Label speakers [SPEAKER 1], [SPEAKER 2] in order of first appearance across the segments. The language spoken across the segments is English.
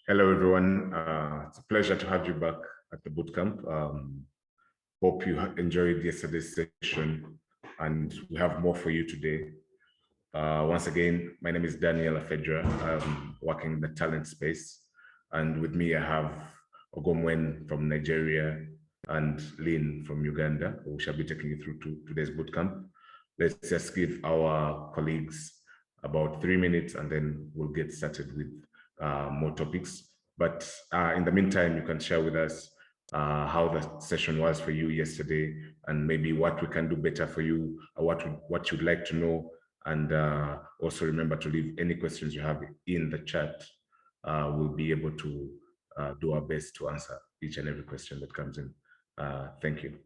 [SPEAKER 1] Hello, everyone. It's a pleasure to have you back at the bootcamp. Hope you enjoyed yesterday's session, and we have more for you today. Once again, my name is Daniel Afedra. I'm working in the talent space, and with me I have Oghomwen from Nigeria and Lynn from Uganda, who shall be taking you through to today's bootcamp. Let's just give our colleagues about 3 minutes, and then we'll get started with more topics. But in the meantime, you can share with us how the session was for you yesterday, and maybe what we can do better for you, or what you'd like to know. And also remember to leave any questions you have in the chat. We'll be able to do our best to answer each and every question that comes in. Thank you.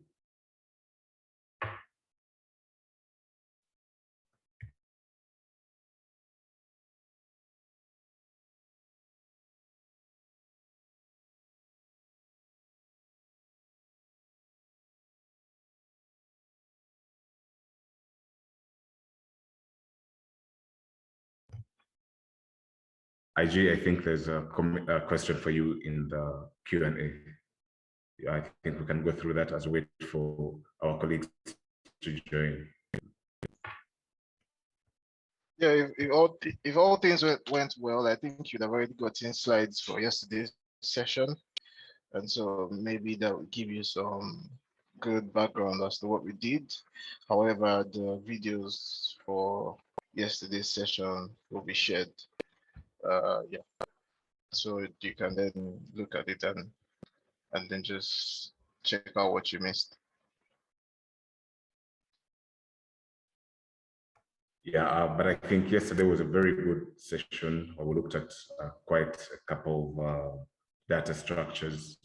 [SPEAKER 1] IG, I think there's a question for you in the Q&A. I think we can go through that as we wait for our colleagues to join.
[SPEAKER 2] Yeah, if all things went well, I think you'd have already gotten slides for yesterday's session. And so maybe that will give you some good background as to what we did. However, the videos for yesterday's session will be shared. Yeah, so you can then look at it and then just check out what you missed.
[SPEAKER 1] Yeah, but I think yesterday was a very good session. We looked at quite a couple of data structures.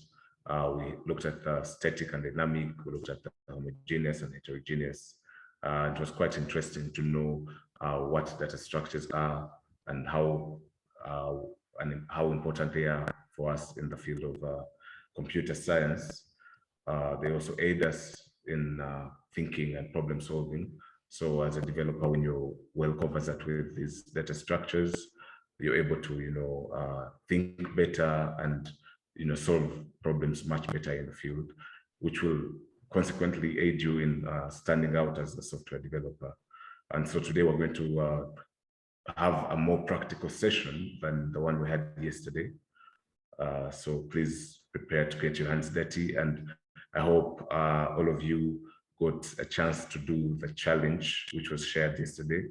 [SPEAKER 1] We looked at the static and dynamic. We looked at the homogeneous and heterogeneous. It was quite interesting to know what data structures are and how important they are for us in the field of computer science. They also aid us in thinking and problem solving. So as a developer, when you're well conversant with these data structures, you're able to, think better and, solve problems much better in the field, which will consequently aid you in standing out as a software developer. And so today we're going to have a more practical session than the one we had yesterday. So please prepare to get your hands dirty, and I hope all of you got a chance to do the challenge which was shared yesterday.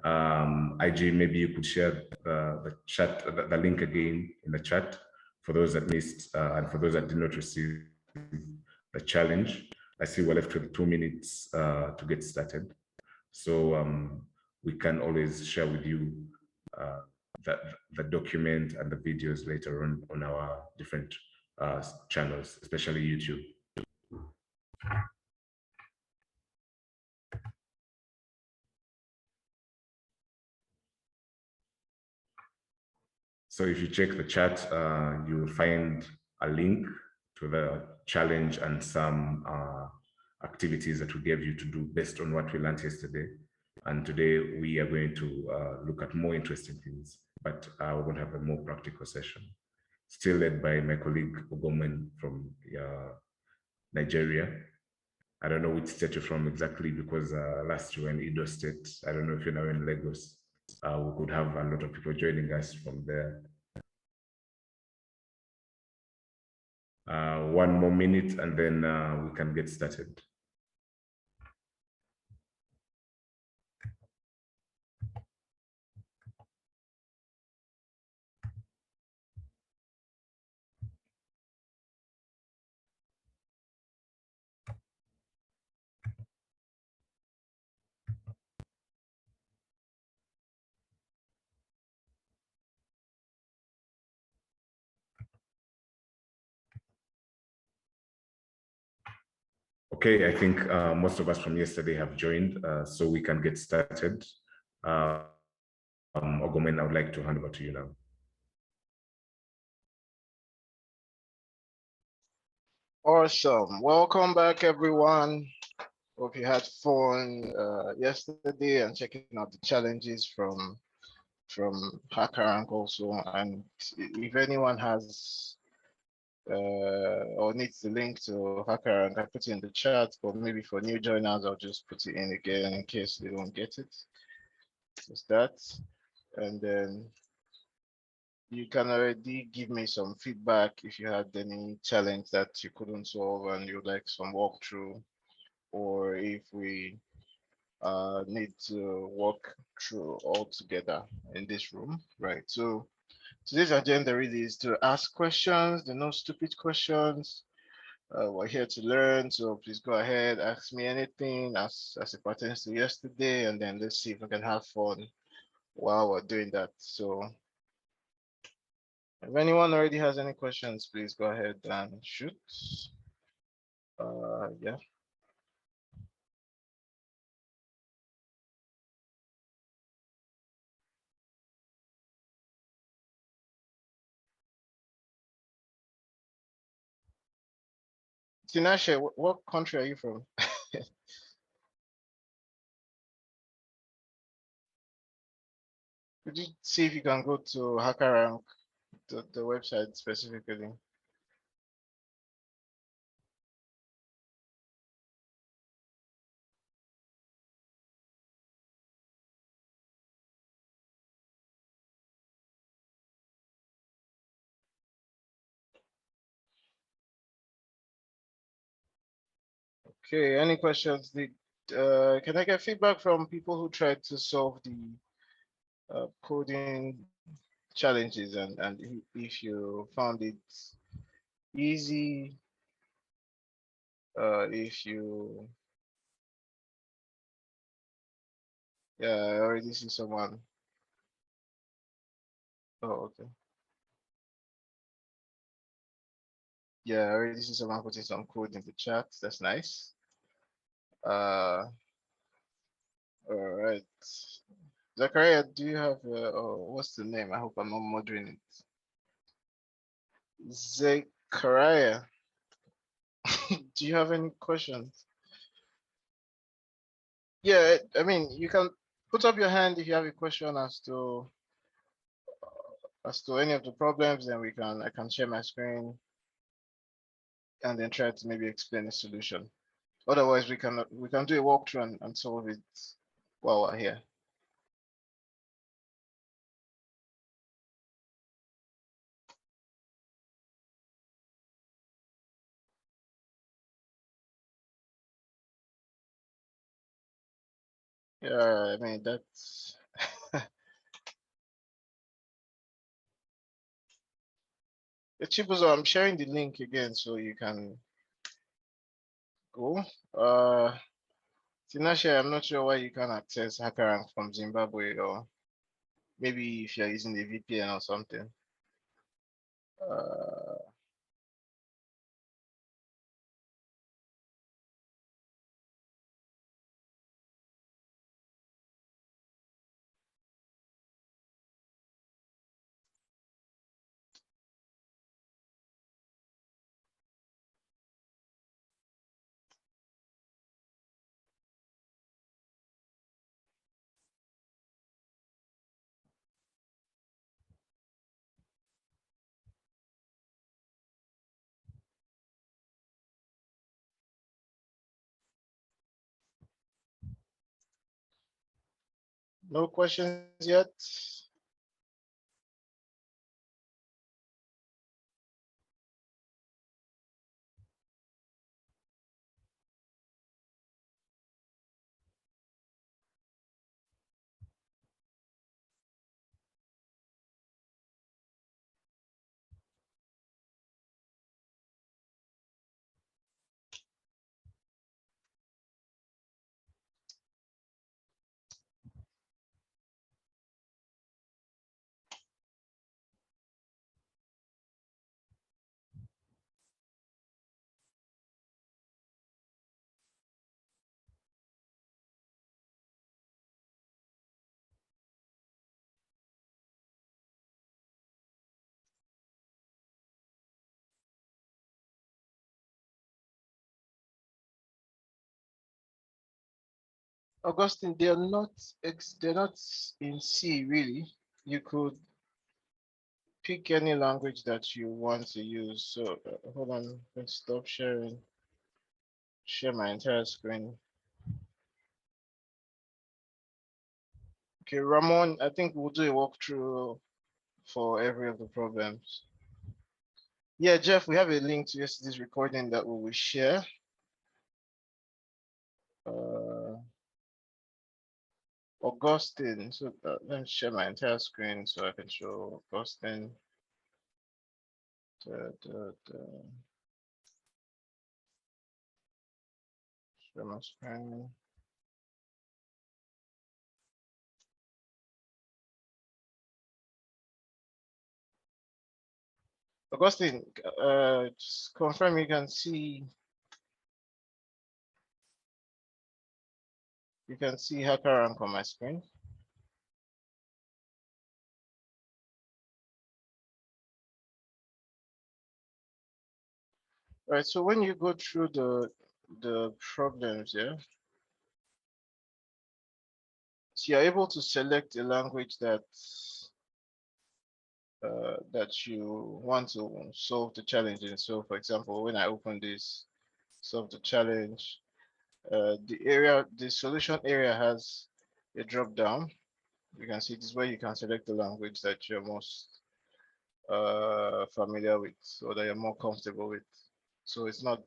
[SPEAKER 1] IG, maybe you could share the chat, the link again in the chat for those that missed and for those that did not receive the challenge. I see we're left with 2 minutes to get started. So we can always share with you the document and the videos later on our different channels, especially YouTube. So if you check the chat, you will find a link to the challenge and some activities that we gave you to do based on what we learned yesterday. And today we are going to look at more interesting things, but we're going to have a more practical session, still led by my colleague Oghomwen from Nigeria. I don't know which state you're from exactly, because last year in Edo State, I don't know if you're now in Lagos. We could have a lot of people joining us from there. 1 more minute and then we can get started. Okay, I think most of us from yesterday have joined, so we can get started. Oghomwen, I would like to hand over to you now.
[SPEAKER 2] Awesome. Welcome back, everyone. Hope you had fun yesterday and checking out the challenges from from HackerRank also. And if anyone has or needs the link to HackerRank, I put it in the chat, but maybe for new joiners, I'll just put it in again in case they don't get it. Just that. And then you can already give me some feedback if you had any challenge that you couldn't solve and you'd like some walkthrough, or if we need to walk through all together in this room, right? So today's agenda really is to ask questions, the no stupid questions. We're here to learn, so please go ahead, ask me anything as it pertains to yesterday, and then let's see if we can have fun while we're doing that. So if anyone already has any questions, please go ahead and shoot. Yeah. Tinashe, what country are you from? Could you see if you can go to HackerRank, the website specifically? Okay, any questions? Can I get feedback from people who tried to solve the coding challenges, and if you found it easy, if you, yeah, I already see someone. Oh, okay. Yeah, I already see someone putting some code in the chat. That's nice. All right. Zachariah, do you have, oh, what's the name? I hope I'm not murdering it. Zachariah, do you have any questions? Yeah, I mean, you can put up your hand if you have a question as to any of the problems, then I can share my screen and then try to maybe explain the solution. Otherwise, we can do a walkthrough and solve it while we're here. Yeah, I mean that's Chibuzo, I'm sharing the link again so you can go. Tinashe, I'm not sure why you can't access HackerRank from Zimbabwe, or maybe if you're using the VPN or something. No questions yet? Augustine, they're not in C really. you could pick any language that you want to use. So hold on, let's stop sharing. Share my entire screen. Okay, Ramon, I think we'll do a walkthrough for every of the problems. Yeah, Jeff, we have a link to yesterday's recording that we will share. Uh, Augustine, so let me share my entire screen so I can show Augustine. Share my screen. Augustine, just confirm you can see HackerRank on my screen. All right, so when you go through the problems, yeah, so you're able to select a language that that you want to solve the challenge in. So, for example, when I open this, solve the challenge, the solution area has a drop down. You can see this is where you can select the language that you're most familiar with or that you're more comfortable with. So it's not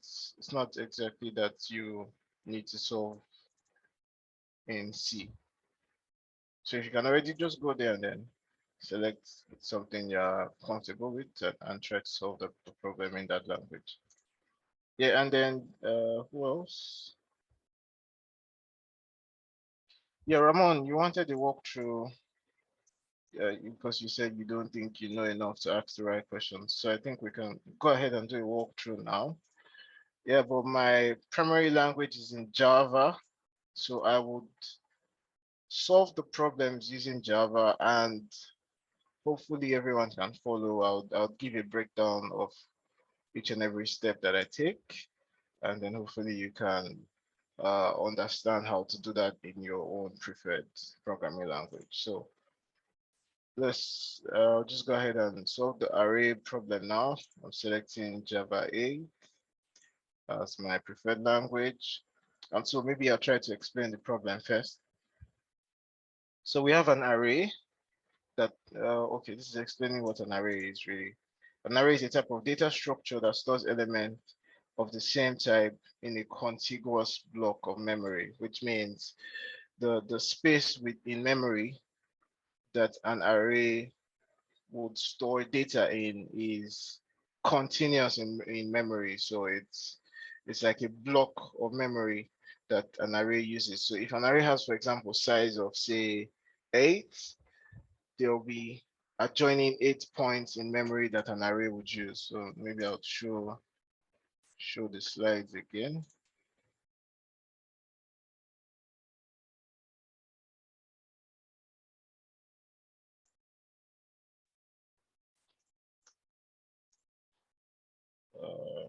[SPEAKER 2] exactly that you need to solve in C. So if you can already just go there and then select something you're comfortable with and try to solve the problem in that language. Yeah, and then who else? Yeah, Ramon, you wanted a walkthrough because you said you don't think you know enough to ask the right questions. So I think we can go ahead and do a walkthrough now. Yeah, but my primary language is in Java. So I would solve the problems using Java and hopefully everyone can follow. I'll give a breakdown of each and every step that I take. And then hopefully you can understand how to do that in your own preferred programming language. So let's just go ahead and solve the array problem now. I'm selecting Java 8 as my preferred language. And so maybe I'll try to explain the problem first. So we have an array that, okay, this is explaining what an array is really. An array is a type of data structure that stores elements of the same type in a contiguous block of memory, which means the space within memory that an array would store data in is continuous in memory. So it's like a block of memory that an array uses. So if an array has, for example, size of say 8, there'll be adjoining 8 points in memory that an array would use. So maybe I'll show the slides again. Uh,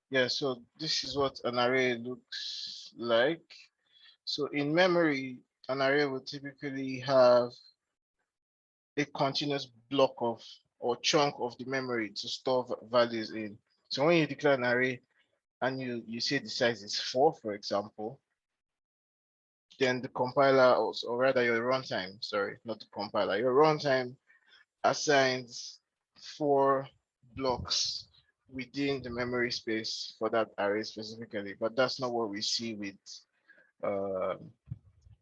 [SPEAKER 2] yeah, so this is what an array looks like. So in memory, an array will typically have a continuous block of or chunk of the memory to store values in. So when you declare an array and you say the size is 4, for example, then the compiler also, or rather your runtime, sorry, not the compiler, your runtime assigns 4 blocks within the memory space for that array specifically, but that's not what we see with uh,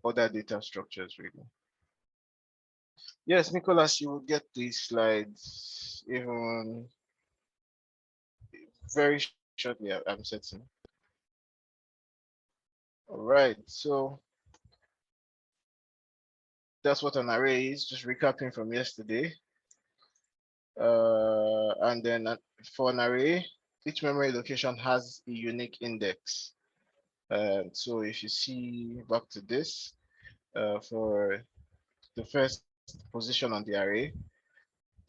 [SPEAKER 2] other data structures really. Yes, Nicholas, you will get these slides even very shortly, I'm certain. All right, so that's what an array is, just recapping from yesterday. And then for an array, each memory location has a unique index. So if you see back to this, for the first position on the array,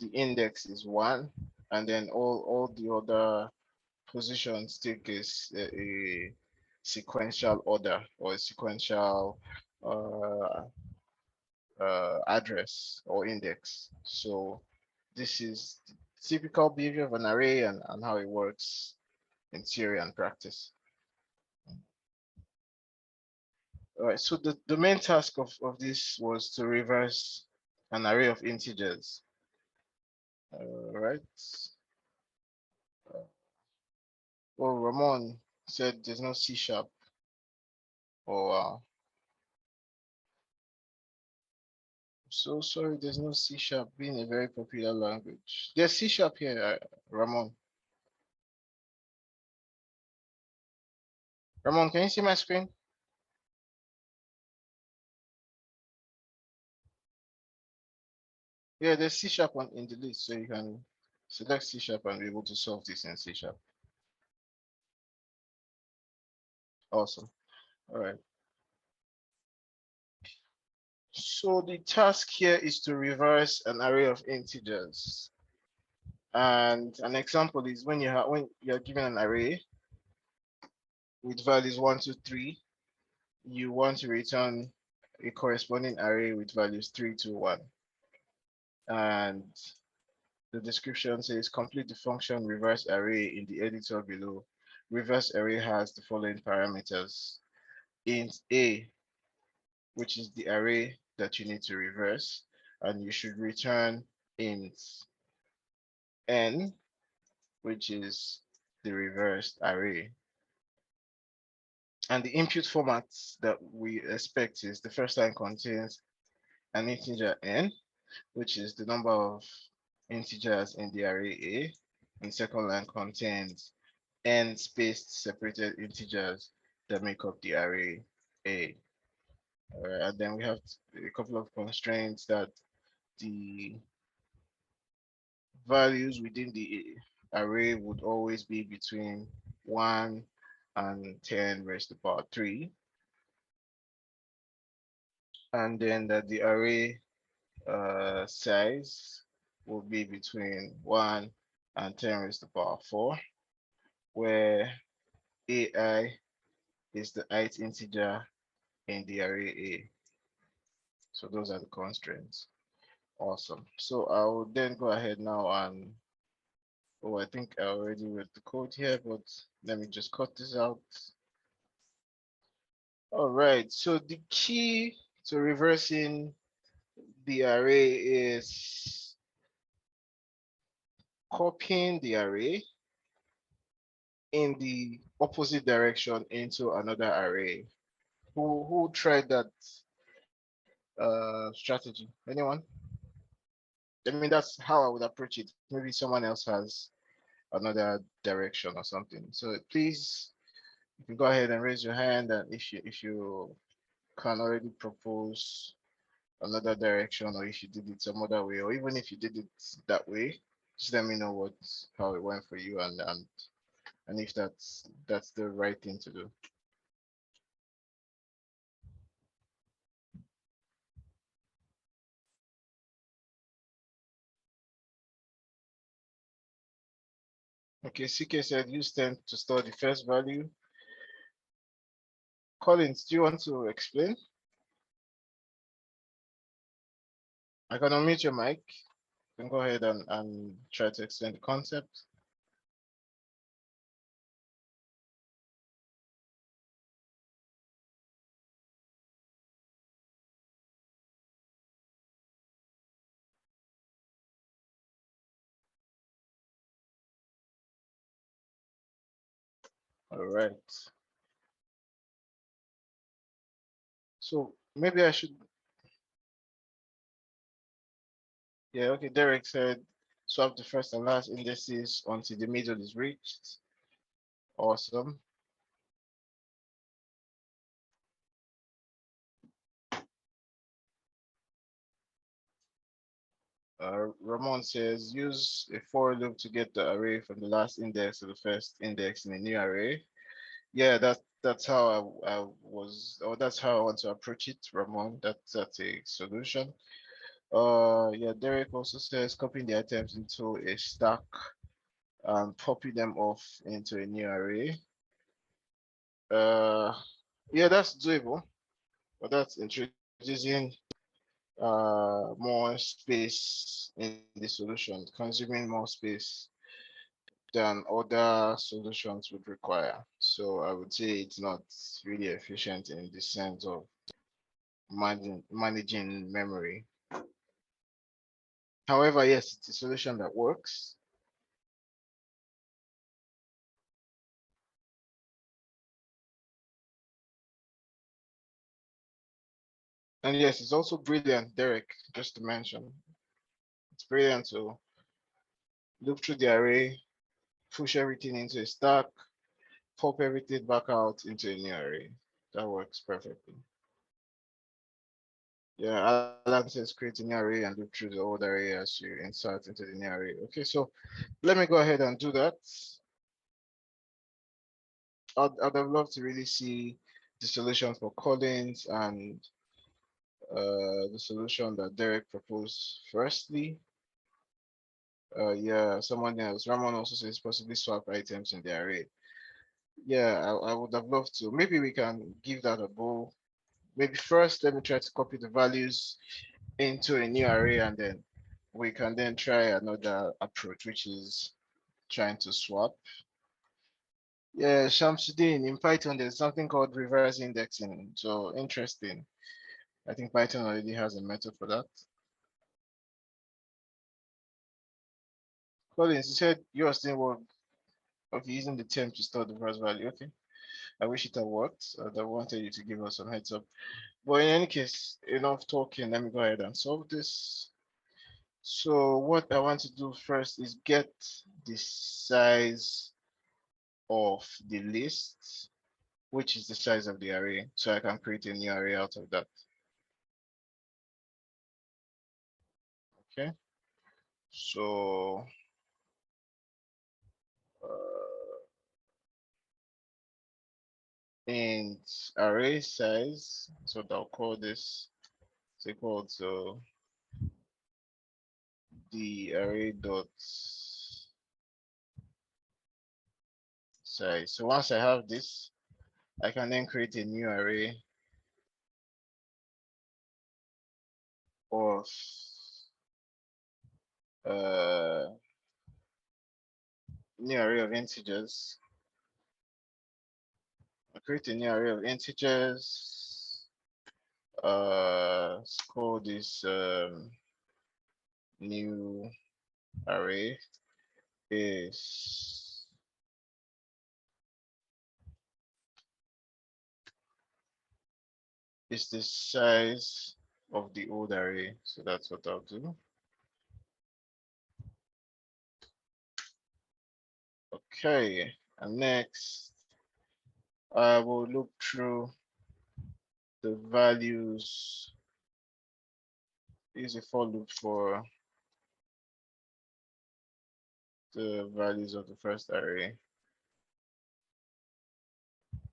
[SPEAKER 2] the index is 1, and then all the other positions take a sequential order or a sequential uh, address or index. So this is the typical behavior of an array and how it works in theory and practice. All right, so the main task of this was to reverse an array of integers. All right. Well, Ramon said there's no C sharp or so sorry, there's no C sharp being a very popular language. There's C sharp here, Ramon. Ramon, can you see my screen? Yeah, there's C sharp in the list, so you can select C sharp and be able to solve this in C sharp. Awesome. All right. So the task here is to reverse an array of integers. And an example is when you're given an array with values 1, 2, 3, you want to return a corresponding array with values 3, 2, 1. And the description says complete the function reverse array in the editor below. Reverse array has the following parameters. Int A, which is the array that you need to reverse, and you should return int N, which is the reversed array. And the input format that we expect is the first line contains an integer N, which is the number of integers in the array A, and second line contains N spaced separated integers that make up the array A. And then we have a couple of constraints that the values within the array would always be between 1 and 10 raised to the power 3. And then that the array size will be between 1 and 10 raised to the power 4, where AI is the ith integer in the array A. So those are the constraints. Awesome. So I'll then go ahead now and, oh, I think I already wrote the code here, but let me just cut this out. All right, so the key to reversing the array is copying the array in the opposite direction into another array. Who tried that strategy? Anyone? I mean, that's how I would approach it. Maybe someone else has another direction or something. So please, you can go ahead and raise your hand, and if you can already propose another direction, or if you did it some other way, or even if you did it that way, just let me know how it went for you, and if that's the right thing to do. Okay, CK said use 10 to store the first value. Collins, do you want to explain? I can unmute your mic. You can go ahead and try to explain the concept. All right. So maybe I should, yeah, okay. Derek said swap the first and last indices until the middle is reached. Awesome. Ramon says use a for loop to get the array from the last index to the first index in a new array. Yeah, that's how I was, or that's how I want to approach it, Ramon. That's a solution. Yeah, Derek also says copying the items into a stack and copy them off into a new array. Uh, yeah, that's doable, but that's introducing more space in the solution, consuming more space than other solutions would require. So I would say it's not really efficient in the sense of managing memory. However, yes, it's a solution that works. And yes, it's also brilliant, Derek, just to mention. It's brilliant to look through the array, push everything into a stack, pop everything back out into a new array. That works perfectly. Yeah, Alan says create a new array and look through the old array as you insert into the new array. Okay, so let me go ahead and do that. I'd have loved to really see the solution for Collins and the solution that Derek proposed firstly. Yeah, someone else. Ramon also says possibly swap items in the array. Yeah, I would have loved to. Maybe we can give that a go. Maybe first, let me try to copy the values into a new array, and then we can then try another approach, which is trying to swap. Yeah, Shamsuddin, in Python, there's something called reverse indexing. So interesting. I think Python already has a method for that. Collins, you said you are still work of using the term to store the first value. Okay. I wish it had worked. I wanted you to give us some heads up. But in any case, enough talking. Let me go ahead and solve this. So what I want to do first is get the size of the list, which is the size of the array. So I can create a new array out of that. Okay. So in array size, so I'll call this is equal to the array dot size. So once I have this, I can then create a new array of uh, new array of integers. I create a new array of integers. Let's call this new array is the size of the old array. So that's what I'll do. Okay, and next I will look through the values. Use a for loop for the values of the first array.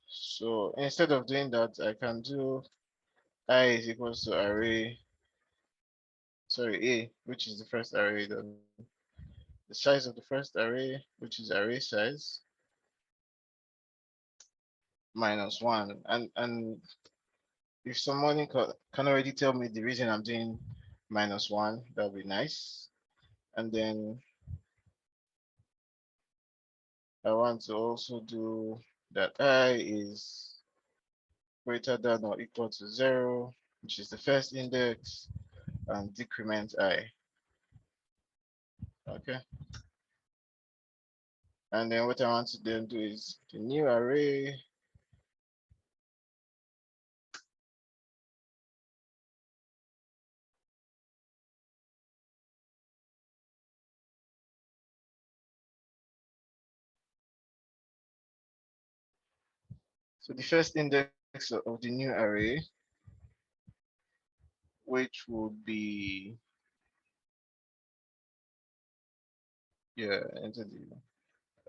[SPEAKER 2] So instead of doing that, I can do I is equals to array, sorry, A, which is the first array, then the size of the first array, which is array size, minus one. And if someone can already tell me the reason I'm doing minus one, that would be nice. And then I want to also do that I is greater than or equal to 0, which is the first index, and decrement I. Okay. And then what I want to then do is the new array so the first index of the new array, which would be, yeah, into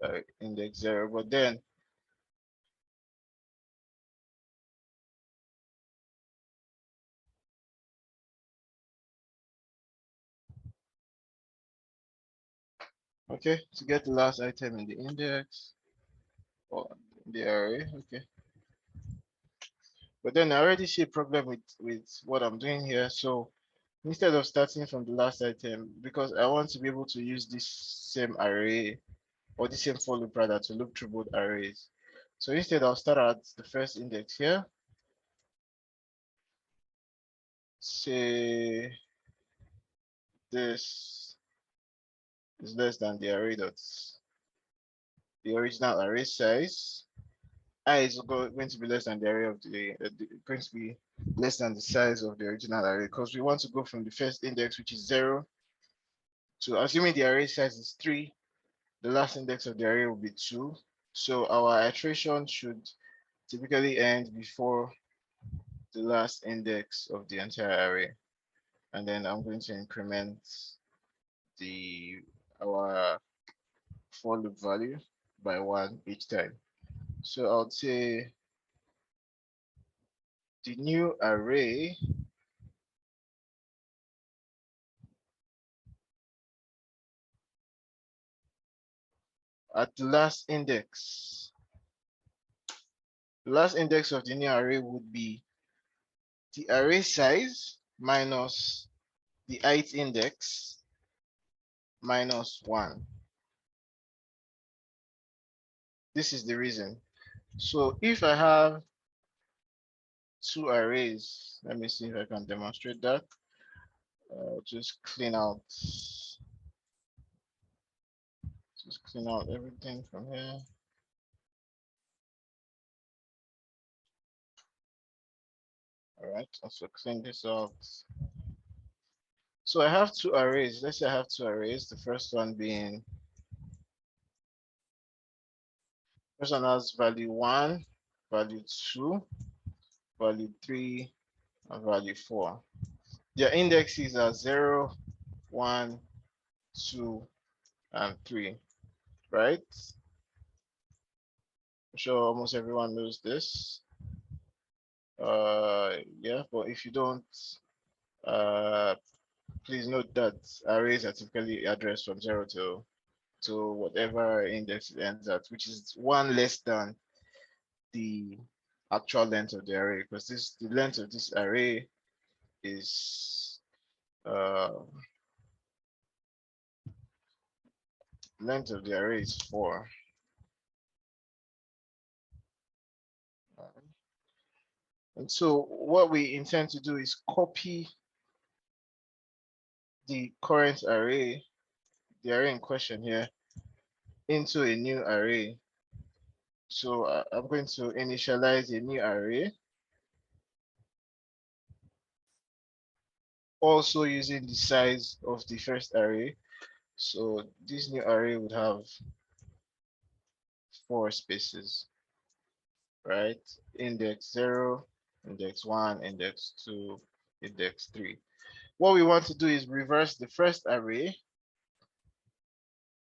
[SPEAKER 2] the index 0, but then Okay, to get the last item in the index or the array. Okay, but then I already see a problem with what I'm doing here. So instead of starting from the last item, because I want to be able to use this same array or the same for loop rather to loop through both arrays. So instead I'll start at the first index here. Say this is less than the array dots, the original array size. I is going to be less than the array of going to be less than the size of the original array because we want to go from the first index, which is 0, to assuming the array size is 3, the last index of the array will be 2. So our iteration should typically end before the last index of the entire array. And then I'm going to increment the our for loop value by 1 each time. So I'll say the new array at the last index. The last index of the new array would be the array size minus the ith index minus 1. This is the reason. So if I have two arrays, let me see if I can demonstrate that. Just clean out everything from here. All right, also clean this out. So I have two arrays. Let's say I have two arrays. The first one has value 1, value 2, value 3, and value 4. Their indexes are 0, 1, 2, and 3, right? I'm sure almost everyone knows this. Yeah, but if you don't, please note that arrays are typically addressed from 0 to whatever index it ends at, which is 1 less than the actual length of the array, because the length of this array is length of the array is 4. And so what we intend to do is copy the current array, the array in question here, into a new array. So I'm going to initialize a new array, also using the size of the first array. So this new array would have 4 spaces, right? Index 0, index 1, index 2, index 3. What we want to do is reverse the first array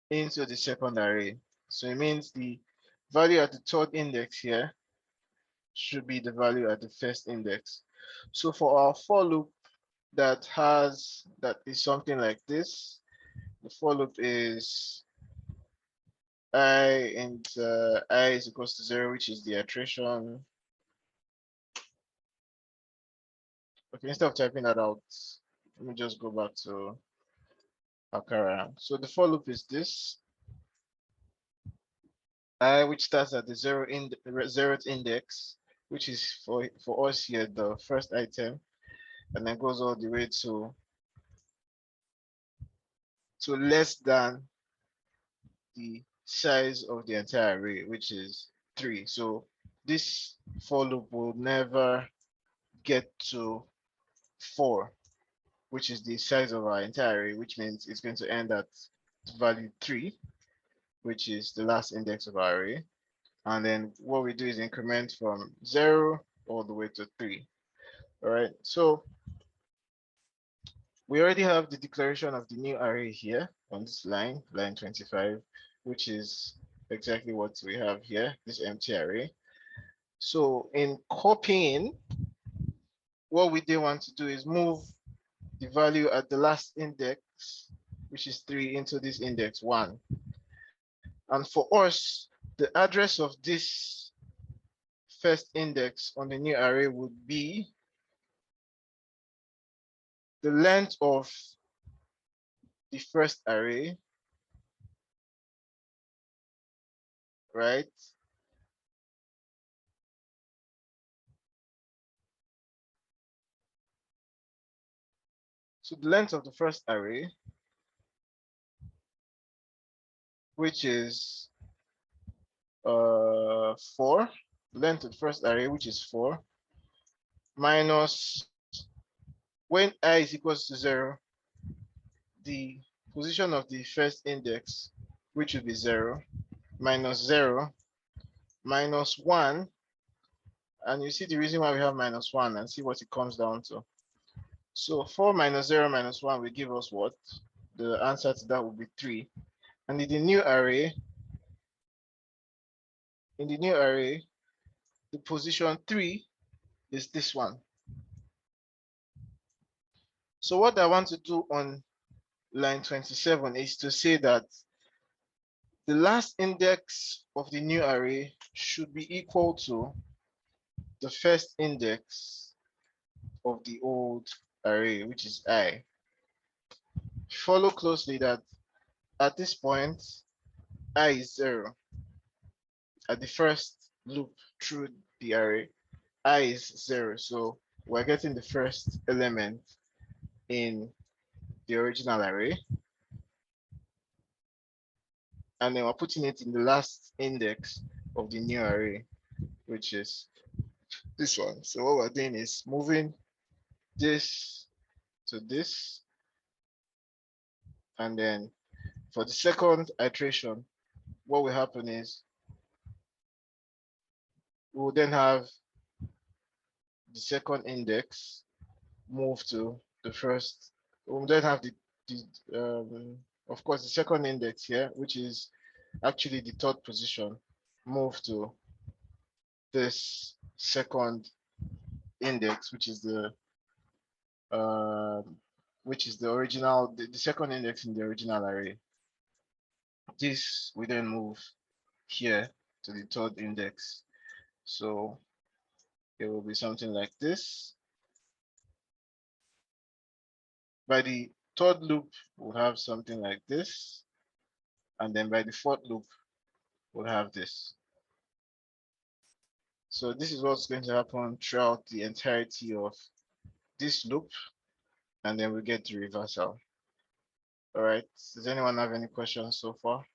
[SPEAKER 2] into the second array. So it means the value at the third index here should be the value at the first index. So for our for loop that is something like this, the for loop is I and I is equals to 0, which is the iteration. Okay, instead of typing that out, let me just go back to Akara. So the for loop is this. I, which starts at the 0th index, which is for us here the first item, and then goes all the way to less than the size of the entire array, which is 3. So this for loop will never get to 4, which is the size of our entire array, which means it's going to end at value 3, which is the last index of our array. And then what we do is increment from 0 all the way to 3. All right, so we already have the declaration of the new array here on this line 25, which is exactly what we have here, this empty array. So in copying, what we then want to do is move the value at the last index which is 3, into this index 1. And for us, the address of this first index on the new array would be the length of the first array, right? So the length of the first array, which is 4, length of the first array, which is 4, minus, when I is equals to 0, the position of the first index, which would be 0, minus 0, minus 1, and you see the reason why we have minus 1 and see what it comes down to. So 4 minus 0 minus 1 will give us what? The answer to that would be 3. And in the new array, the position 3 is this one. So what I want to do on line 27 is to say that the last index of the new array should be equal to the first index of the old array, which is I. Follow closely that at this point, I is 0. At the first loop through the array, I is 0. So we're getting the first element in the original array. And then we're putting it in the last index of the new array, which is this one. So what we're doing is moving this to this. And then for the second iteration, what will happen is we will then have the second index move to the first. We'll then have of course, the second index here, which is actually the third position, move to this second index, which is the original, the second index in the original array. This we then move here to the third index. So it will be something like this. By the third loop, we'll have something like this. And then by the fourth loop, we'll have this. So this is what's going to happen throughout the entirety of this loop. And then we get the reversal. All right. Does anyone have any questions so far?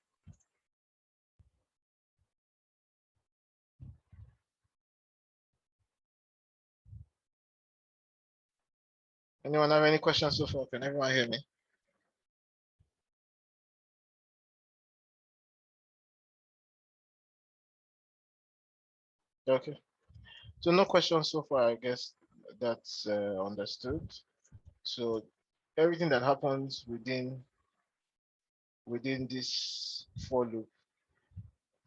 [SPEAKER 2] Anyone have any questions so far? Can everyone hear me? Okay. So no questions so far, I guess that's understood. So everything that happens within this for loop,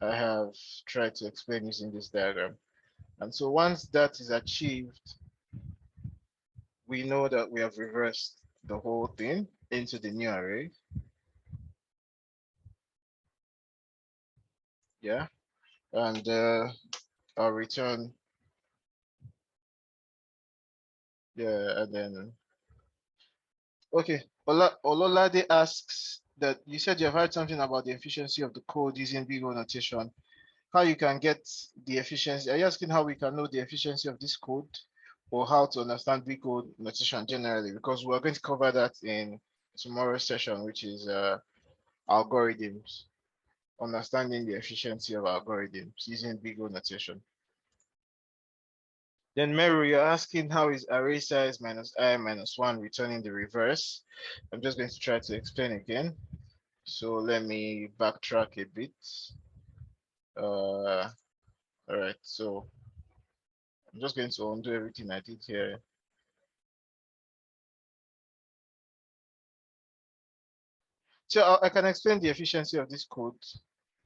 [SPEAKER 2] I have tried to explain using this diagram. And so once that is achieved, we know that we have reversed the whole thing into the new array. Yeah. And I'll return. Yeah, and then okay. Ololade asks that you said you've heard something about the efficiency of the code using big O notation. How you can get the efficiency? Are you asking how we can know the efficiency of this code, or how to understand big code notation generally? Because we're going to cover that in tomorrow's session, which is algorithms, understanding the efficiency of algorithms using big O notation. Then Meru, you're asking how is array size minus I minus 1 returning the reverse? I'm just going to try to explain again. So let me backtrack a bit. All right, so I'm just going to undo everything I did here. So I can explain the efficiency of this code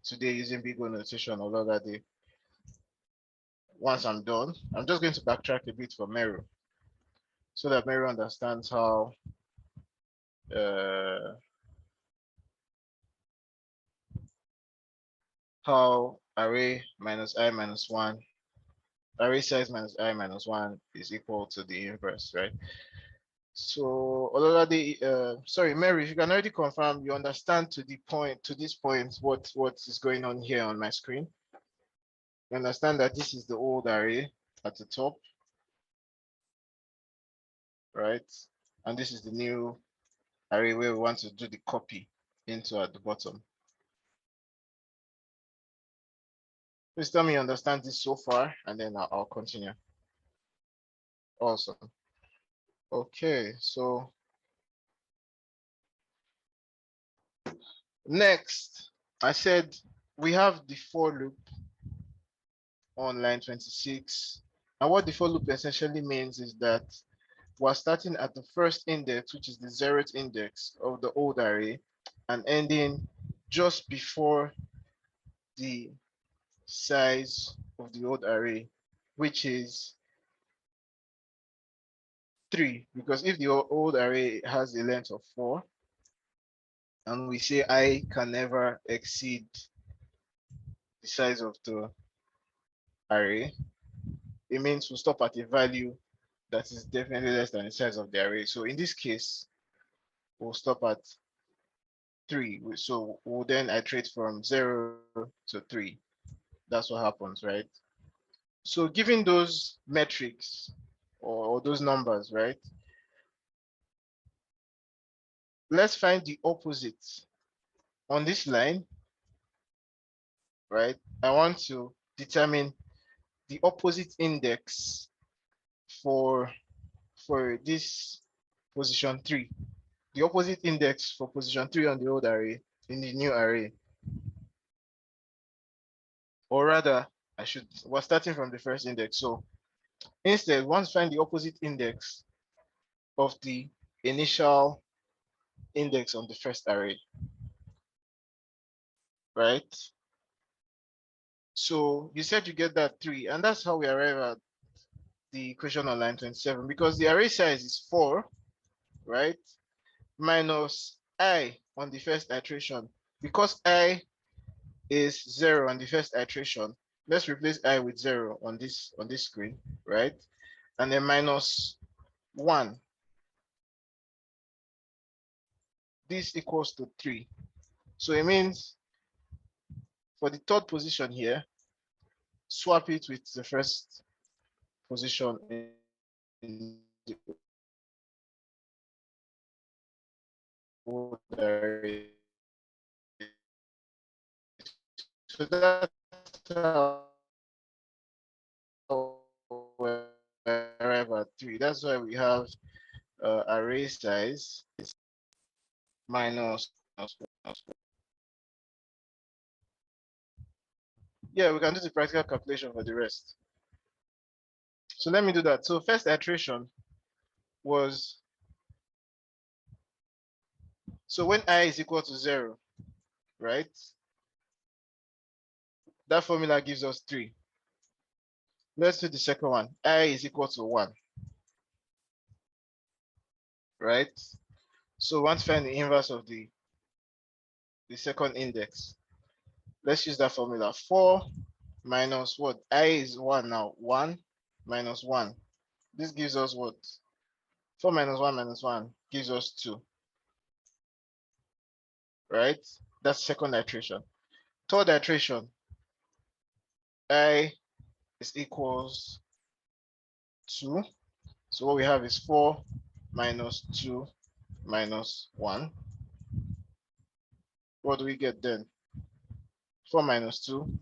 [SPEAKER 2] today using big O notation or other day. Once I'm done, I'm just going to backtrack a bit for Meru so that Meru understands how how array minus I minus 1, array size minus I minus 1 is equal to the inverse, right? So Ololade, sorry, Mary, if you can already confirm you understand to the point, to this point, what is going on here on my screen. You understand that this is the old array at the top, right? And this is the new array where we want to do the copy into at the bottom. Please tell me you understand this so far, and then I'll continue. Awesome. Okay, so next, I said we have the for loop on line 26. And what the for loop essentially means is that we're starting at the first index, which is the 0th index of the old array, and ending just before the size of the old array, which is 3. Because if the old array has a length of 4, and we say I can never exceed the size of the array, it means we'll stop at a value that is definitely less than the size of the array. So in this case, we'll stop at 3. So we'll then iterate from 0 to 3. That's what happens, right? So given those metrics or those numbers, right? Let's find the opposite on this line, right? I want to determine the opposite index for this position 3. The opposite index for position 3 on the old array in the new array. Or rather, we're starting from the first index. So instead, we want to find the opposite index of the initial index on the first array, right? So you said you get that 3, and that's how we arrive at the equation on line 27, because the array size is 4, right? Minus I on the first iteration. Because I is 0 on the first iteration, let's replace I with 0 on this screen, right? And then minus 1. This equals to 3. So it means for the third position here, swap it with the first position in the old array. So that's how we arrive at 3. That's why we have array size is minus. Yeah, we can do the practical calculation for the rest. So let me do that. So first iteration was, so when I is equal to 0, right? That formula gives us 3. Let's do the second one. I is equal to 1, right? So we want to find the inverse of the second index. Let's use that formula. 4 minus what? I is 1 now. 1 minus 1. This gives us what? 4 minus 1 gives us 2. Right? That's second iteration. Third iteration. I is equals 2. So what we have is 4 minus 2 minus 1. What do we get then? 4 minus 2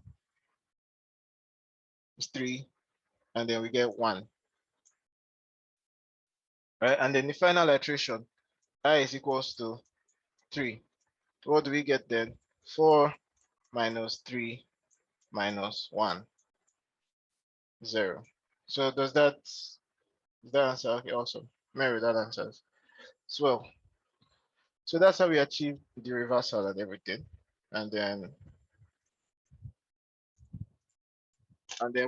[SPEAKER 2] is 3. And then we get 1. Right? And then the final iteration, I is equals to 3. What do we get then? 4 minus 3 minus 1, 0. So does that answer? Okay, awesome. Mary, that answers as well. So that's how we achieve the reversal and everything. And then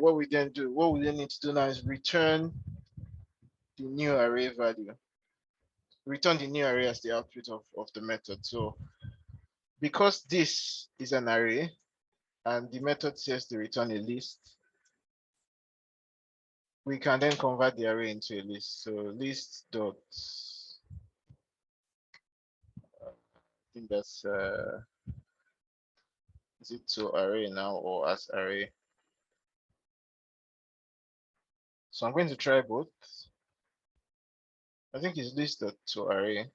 [SPEAKER 2] what we then need to do now is return the new array value. Return the new array as the output of the method. So because this is an array, and the method says to return a list, we can then convert the array into a list. So list dot, I think that's is it to array now or as array? So I'm going to try both. I think it's list dot to array,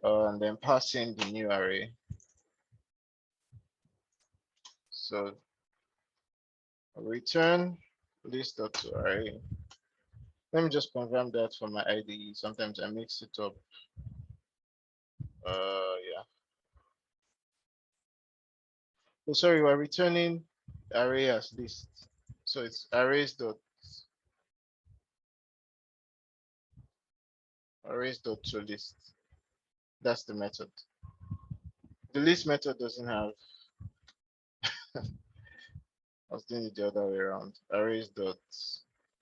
[SPEAKER 2] and then pass in the new array. So return list dot to array. Let me just confirm that for my IDE. Sometimes I mix it up. Yeah. Oh, sorry, we're returning array as list. So it's arrays dot to list. That's the method. The list method doesn't have. I was doing it the other way around. Arrays dot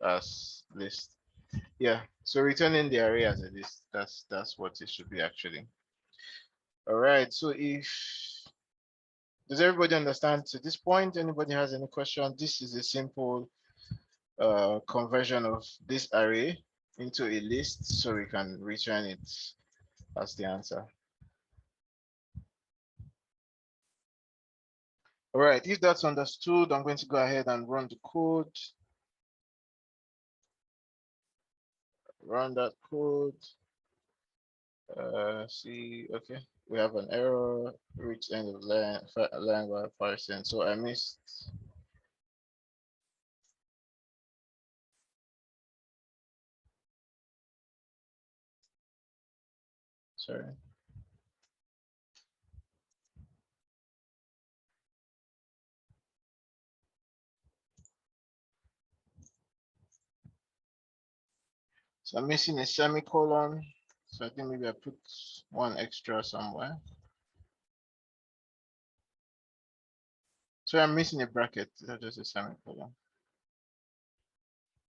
[SPEAKER 2] as list. Yeah. So returning the array as a list. That's what it should be actually. All right. So if does everybody understand to this point? Anybody has any question? This is a simple conversion of this array into a list so we can return it as the answer. All right, if that's understood, I'm going to go ahead and run the code. Run that code. See, okay, we have an error, reach end of line by parsing. So I missed. Sorry. So I'm missing a semicolon. So I think maybe I put one extra somewhere. So I'm missing a bracket. That's just a semicolon.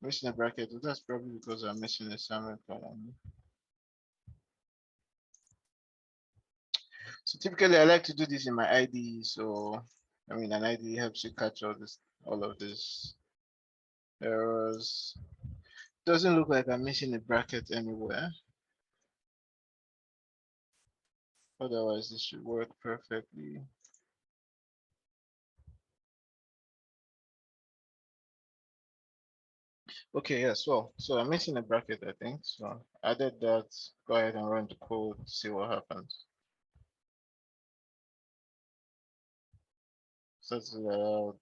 [SPEAKER 2] Missing a bracket. That's probably because I'm missing a semicolon. So typically I like to do this in my IDE. So I mean an IDE helps you catch all of this errors. Doesn't look like I'm missing a bracket anywhere. Otherwise this should work perfectly. Okay, yes, well, so I'm missing a bracket, I think. So I did that. Go ahead and run the code, see what happens. Set it out,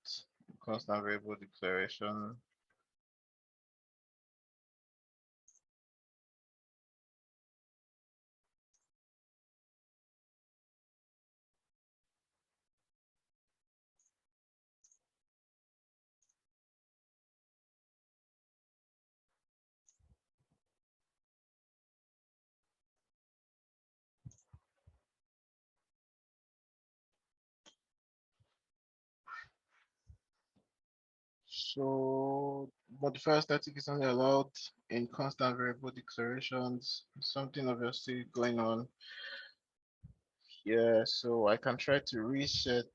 [SPEAKER 2] constant variable declaration. So modifier static is only allowed in constant variable declarations. Something obviously going on here. So I can try to reset.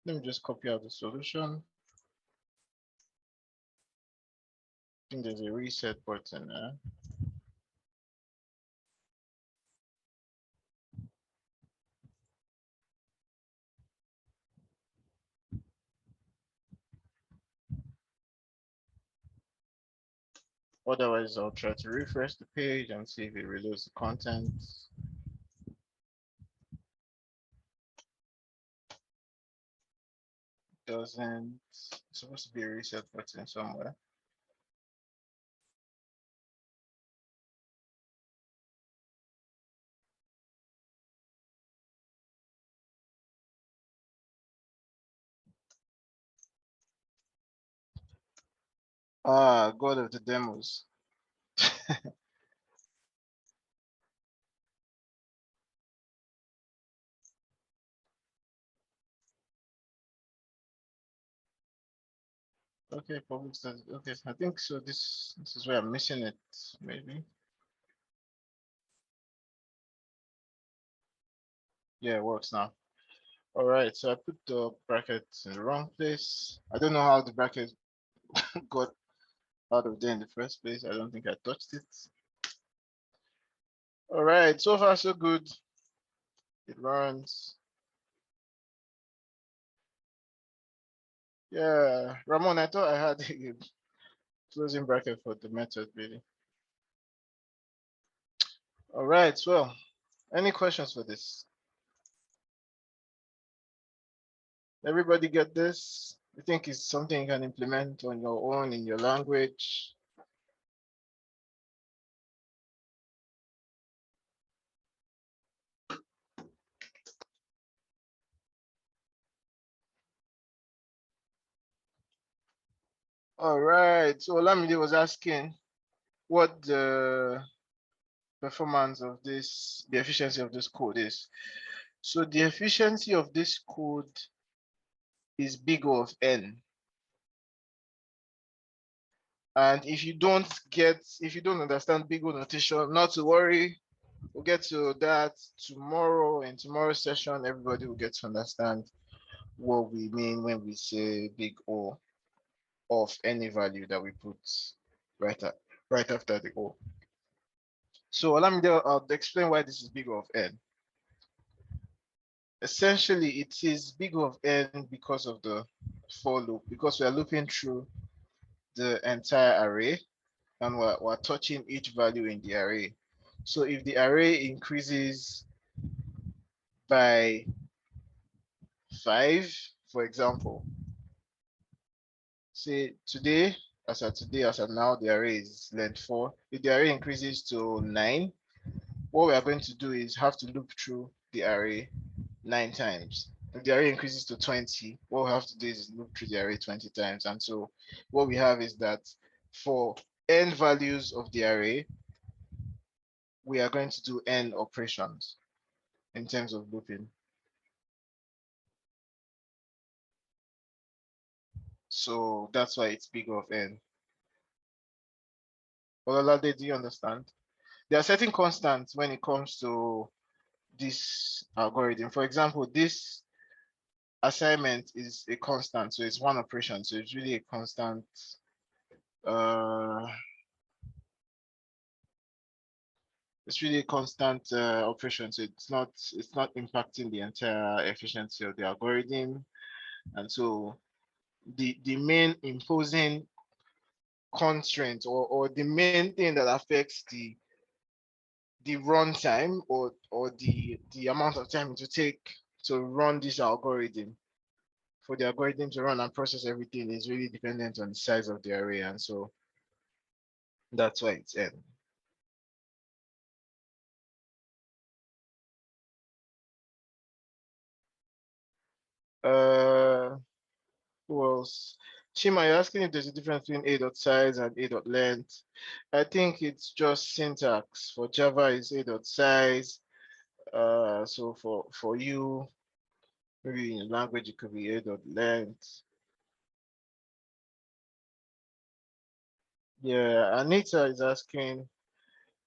[SPEAKER 2] Let me just copy out the solution. I think there's a reset button there. Otherwise, I'll try to refresh the page and see if it reloads the content. Doesn't. It's supposed to be a reset button somewhere. Ah, God of the demos. Okay, public static. Okay, I think so. This is where I'm missing it, maybe. Yeah, it works now. All right, so I put the brackets in the wrong place. I don't know how the bracket got out of there in the first place. I don't think I touched it. All right, so far so good. It runs. Yeah, Ramon, I thought I had a closing bracket for the method, really. All right, well, any questions for this? Everybody get this? You think it's something you can implement on your own in your language? All right, so Olamide was asking what the performance of this, the efficiency of this code is. So the efficiency of this code is big O of n. And if you don't understand big O notation, not to worry. We'll get to that tomorrow. In tomorrow's session, everybody will get to understand what we mean when we say big O of any value that we put right after the O. So I'll explain why this is big O of n. Essentially, it is big O of n because of the for loop, because we are looping through the entire array and we're touching each value in the array. So if the array increases by 5, for example, say today, as at now, the array is length 4. If the array increases to 9, what we are going to do is have to loop through the array 9 times. If the array increases to 20, what we have to do is loop through the array 20 times. And so what we have is that for n values of the array, we are going to do n operations in terms of looping. So that's why it's big of n. Ololade, do you understand? There are certain constants when it comes to this algorithm. For example, this assignment is a constant, so it's one operation, so it's really a constant. It's really a constant operation, so it's not impacting the entire efficiency of the algorithm. And so the main imposing constraint or the main thing that affects the runtime or the amount of time to take to run this algorithm, for the algorithm to run and process everything, is really dependent on the size of the array, and so that's why it's n. Who else? Chima, you're asking if there's a difference between a dot size and a dot length. I think it's just syntax. For Java, is a dot size. So for you, maybe in language, it could be a dot length. Yeah, Anita is asking,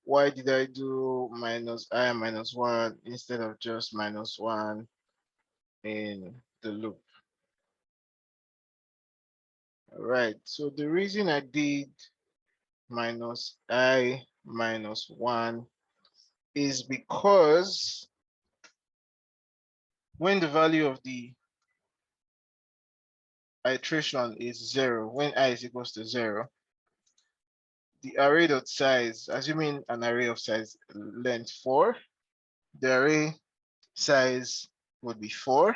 [SPEAKER 2] why did I do minus I minus 1 instead of just minus 1 in the loop? All right, so the reason I did minus I minus 1 is because when the value of the iteration is 0, when I is equals to 0, the array dot size, assuming an array of size length 4, the array size would be 4.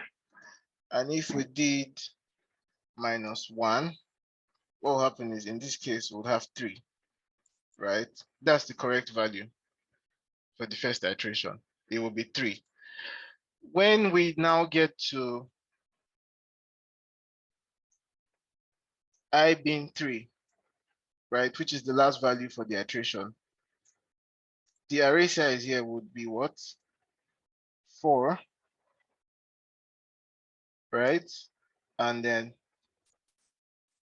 [SPEAKER 2] And if we did minus 1, what will happen is, in this case, we'll have 3, right? That's the correct value for the first iteration. It will be 3. When we now get to I being 3, right, which is the last value for the iteration, the array size here would be what? 4, right? And then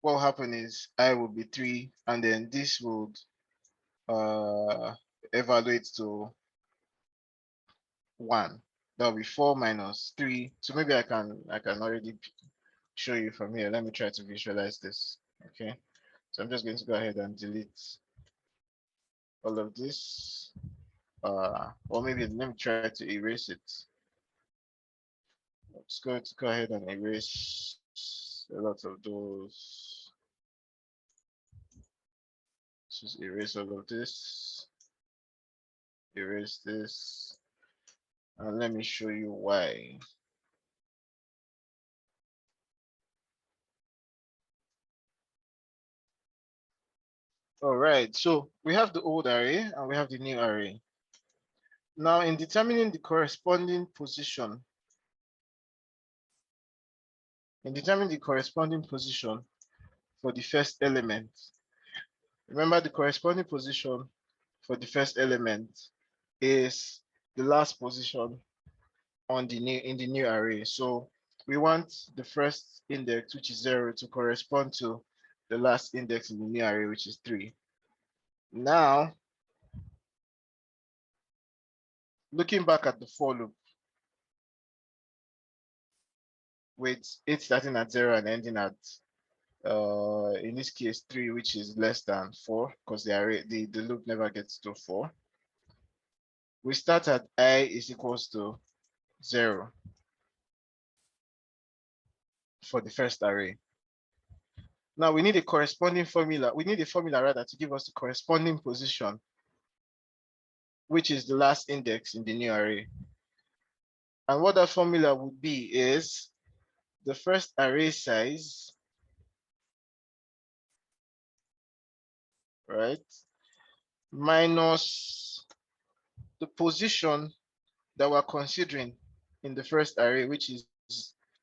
[SPEAKER 2] what will happen is I will be 3, and then this would evaluate to 1. That'll be 4 minus 3. So maybe I can already show you from here. Let me try to visualize this. Okay. So I'm just going to go ahead and delete all of this. Or maybe let me try to erase it. Let's go ahead and erase a lot of those. Just erase all of this. Erase this. And let me show you why. All right, so we have the old array and we have the new array. Now, in determining the corresponding position, for the first element, remember the corresponding position for the first element is the last position on the new array. So we want the first index, which is 0, to correspond to the last index in the new array, which is 3. Now, looking back at the for loop with it starting at 0 and ending at in this case 3, which is less than 4, because the loop never gets to 4. We start at I is equals to 0 for the first array. Now we need a corresponding formula. We need a formula rather to give us the corresponding position, which is the last index in the new array. And what that formula would be is the first array size, right, minus the position that we're considering in the first array, which is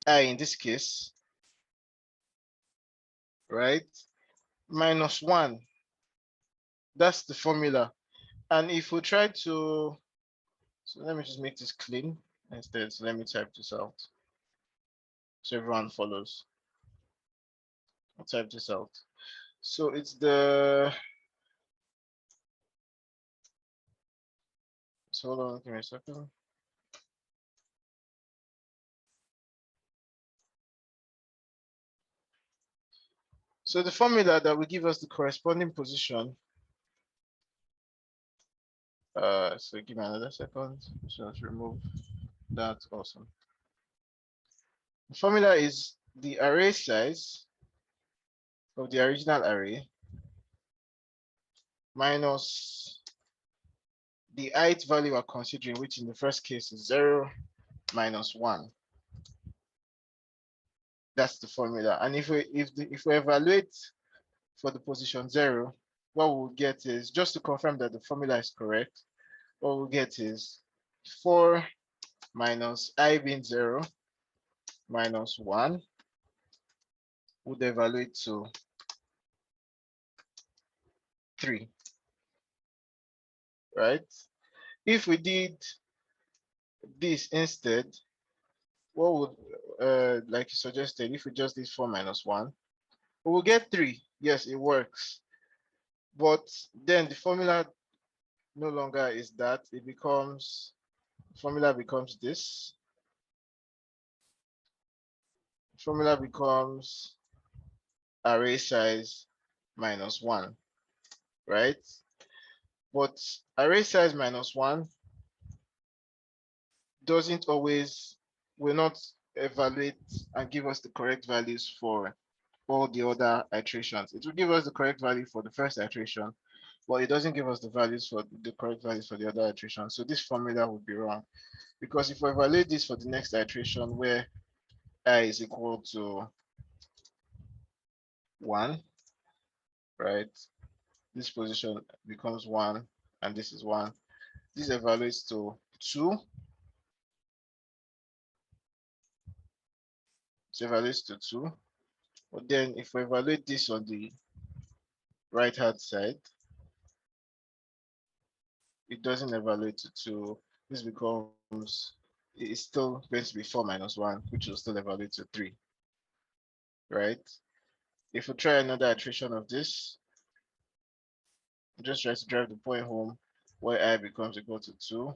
[SPEAKER 2] I in this case, right, minus 1. That's the formula. And if we try to, so let me just make this clean instead. So let me type this out so everyone follows. I'll type this out. So it's so hold on, give me a second. So the formula that will give us the corresponding position, so give me another second. So let's remove that. Awesome. The formula is the array size of the original array minus the ith value we're considering, which in the first case is 0 minus 1. That's the formula. And if we evaluate for the position 0, what we'll get is, just to confirm that the formula is correct, what we'll get is 4 minus I being 0 minus 1 would evaluate to 3, right? If we did this instead, what would, like you suggested, if we just did 4 minus 1, we will get 3. Yes, it works. But then the formula no longer is that. It becomes, formula becomes this. Formula becomes array size minus 1, right? But array size minus 1 doesn't always, will not evaluate and give us the correct values for all the other iterations. It will give us the correct value for the first iteration, but it doesn't give us the values for the correct values for the other iteration. So this formula would be wrong, because if we evaluate this for the next iteration where I is equal to 1, right? This position becomes 1 and this is 1. This evaluates to 2. It evaluates to 2. But then if we evaluate this on the right hand side, it doesn't evaluate to 2. This becomes, it's still going to be 4 minus 1, which will still evaluate to 3, right? If we try another iteration of this, just try to drive the point home where I becomes equal to 2.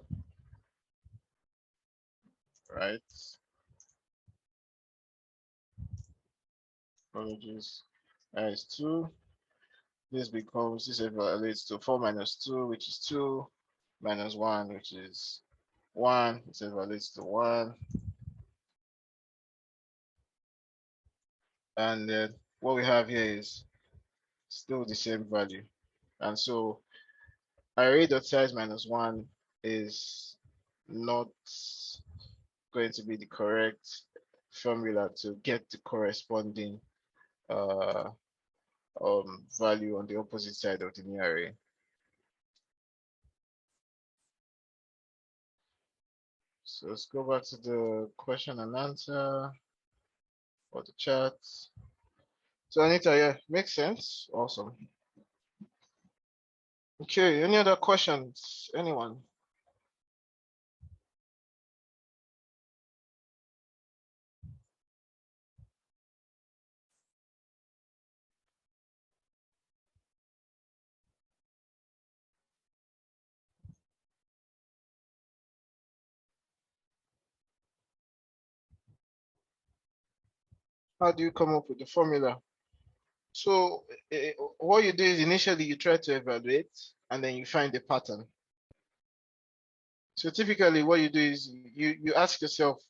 [SPEAKER 2] right? Apologies. Is 2. This evaluates to 4 minus 2, which is 2, minus 1, which is 1. This evaluates to 1. And then what we have here is still the same value. And so array.size minus 1 is not going to be the correct formula to get the corresponding uh, value on the opposite side of the new array. So let's go back to the question and answer or the chat. So Anita, yeah, makes sense. Awesome. Okay, any other questions? Anyone? How do you come up with the formula? So what you do is initially you try to evaluate and then you find the pattern. So typically what you do is you ask yourself,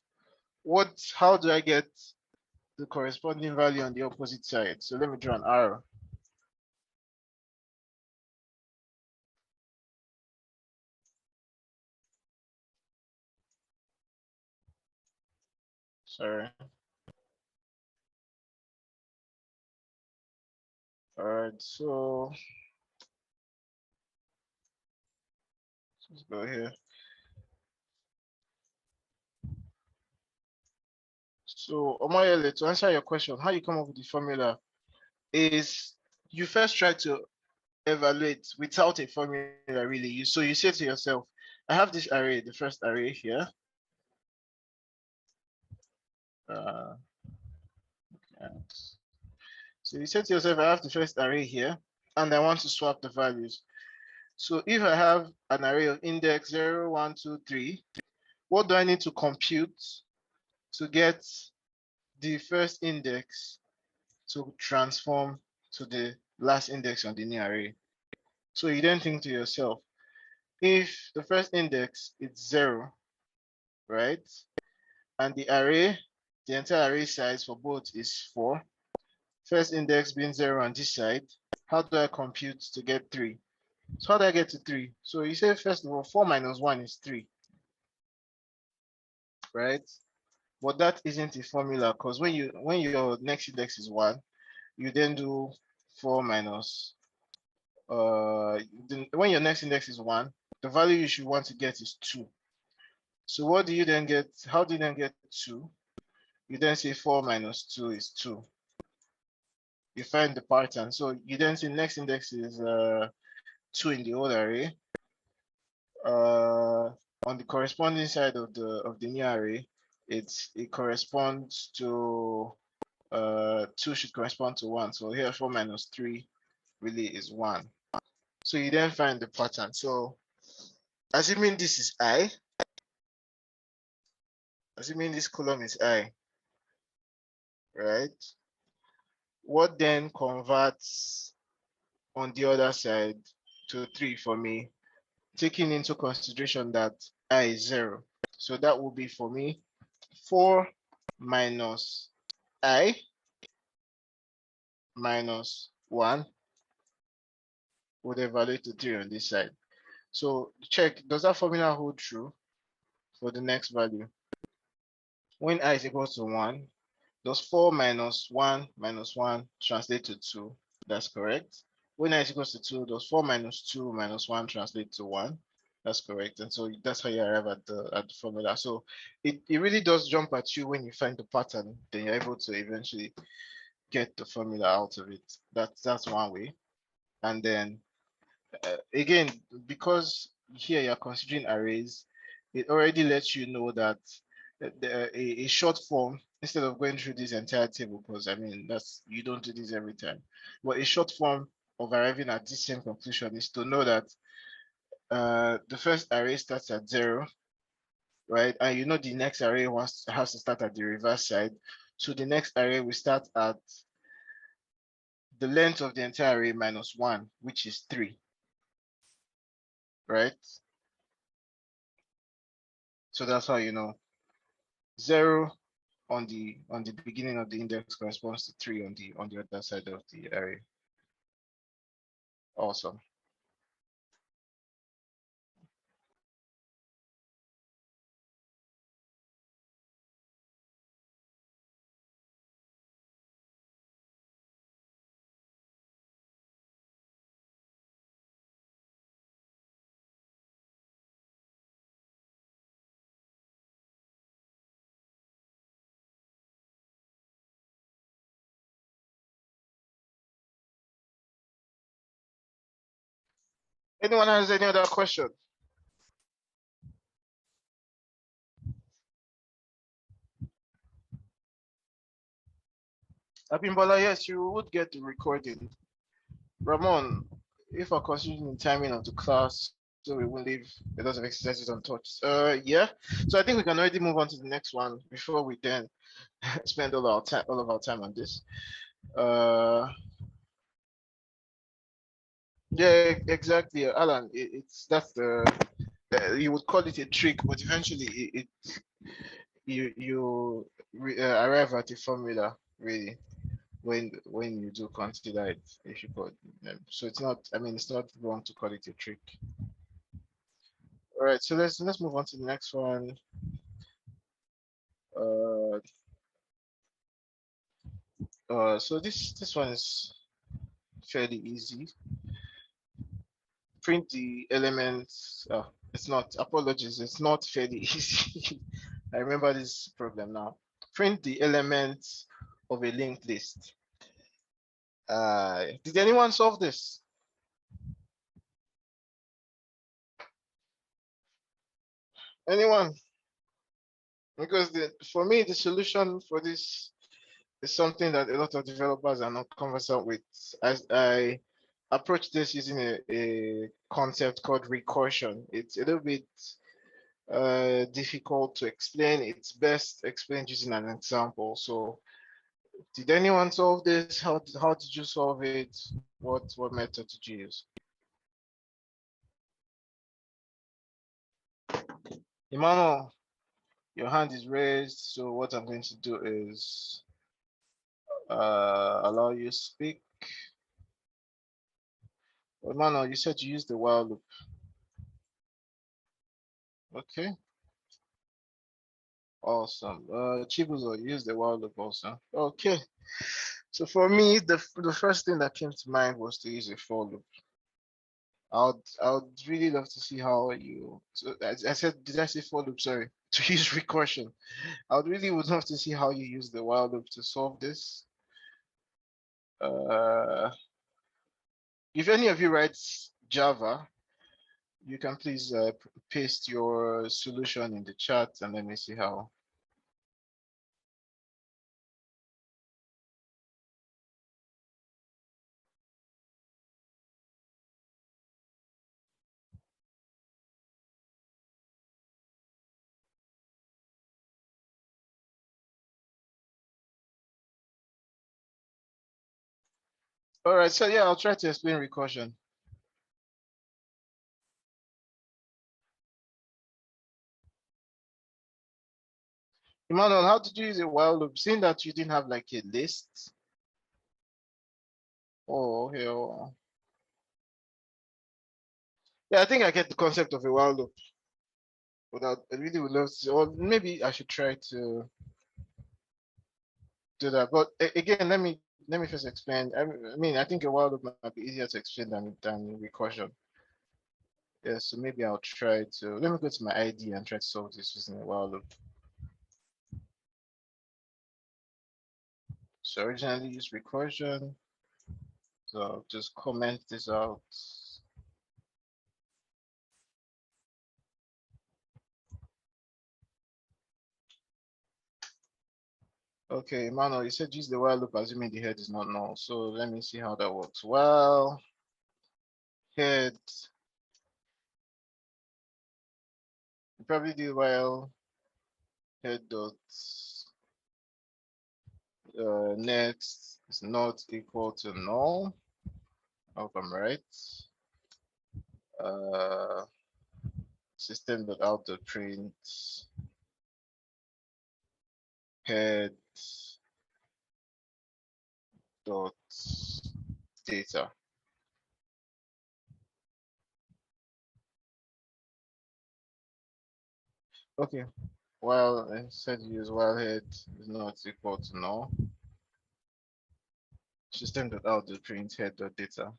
[SPEAKER 2] how do I get the corresponding value on the opposite side? So let me draw an arrow. Sorry. All right, so let's go here. So Omoyele, to answer your question, how you come up with the formula is you first try to evaluate without a formula really. So you say to yourself, I have this array, the first array here. Uh, so you say to yourself, I have the first array here, and I want to swap the values. So if I have an array of index 0, 1, 2, 3, what do I need to compute to get the first index to transform to the last index on the new array? So you then think to yourself, if the first index is 0, right? And the entire array size for both is 4. First index being 0 on this side, how do I compute to get 3? So how do I get to 3? So you say, first of all, 4 minus 1 is 3, right? But that isn't a formula because when your next index is 1, you then do 4 minus, when your next index is 1, the value you should want to get is 2. So what do you then get? How do you then get 2? You then say 4 minus 2 is 2. You find the pattern. So you then say next index is 2 in the old array. On the corresponding side of the new array, it corresponds to 2 should correspond to 1. So here 4 minus 3 really is 1. So you then find the pattern. So assuming this is I, assuming this column is I, right? What then converts on the other side to 3 for me, taking into consideration that I is 0. So that will be for me 4 minus I minus 1 would evaluate to 3 on this side. So check, does that formula hold true for the next value? When I is equal to 1, does 4 minus 1 translate to 2? That's correct. When I is equal to 2, does 4 minus 2 minus 1 translate to 1? That's correct. And so that's how you arrive at the formula. So it really does jump at you when you find the pattern, then you're able to eventually get the formula out of it. That's one way. And then again, because here you're considering arrays, it already lets you know that a short form, instead of going through this entire table, because I mean, you don't do this every time, but a short form of arriving at this same conclusion is to know that the first array starts at 0, right? And you know the next array has to start at the reverse side. So the next array will start at the length of the entire array minus 1, which is 3, right? So that's how you know 0 on the beginning of the index corresponds to 3 on the other side of the array. Awesome. Anyone has any other question? Abimbola, yes, you would get the recording. Ramon, if we're considering the timing of the class, so we won't leave a lot of exercises untouched. Yeah. So I think we can already move on to the next one before we then spend all of our time on this. Yeah, exactly, Alan. That's the you would call it a trick, but eventually you arrive at a formula really when you do consider it, if you could. So it's not. I mean, it's not wrong to call it a trick. All right, so let's move on to the next one. Uh, so this one is fairly easy. Print the elements. Oh, it's not. Apologies, it's not fairly easy. I remember this problem now. Print the elements of a linked list. Did anyone solve this? Anyone? Because for me, the solution for this is something that a lot of developers are not conversant with. As I approach this using a concept called recursion. It's a little bit difficult to explain. It's best explained using an example. So did anyone solve this? How did you solve it? What method did you use? Emmanuel, your hand is raised. So what I'm going to do is allow you to speak. Emmanuel, you said you used the while loop. Okay, awesome. Chibuzo used the while loop also. Okay, so for me, the first thing that came to mind was to use a for loop. I would really love to see how you. So I said, did I say for loop? Sorry, to use recursion. Would love to see how you use the while loop to solve this. If any of you writes Java, you can please paste your solution in the chat and let me see how. All right, so yeah, I'll try to explain recursion. Emmanuel, how did you use a while loop? Seeing that you didn't have like a list. Oh, okay. Oh. Yeah, I think I get the concept of a while loop. But I really would love to, or maybe I should try to do that. But again, let me first explain. I mean, I think a while loop might be easier to explain than recursion. Yeah, so maybe I'll try to, let me go to my ID and try to solve this using a while loop. So originally used recursion. So I'll just comment this out. Okay, Emmanuel, you said use the while loop assuming the head is not null. So let me see how that works. Well, head, you probably do while head dot next is not equal to null. I hope I'm right. System dot out dot print head dot data. Okay, while instead use while head is not equal to null. System dot out dot print head dot data.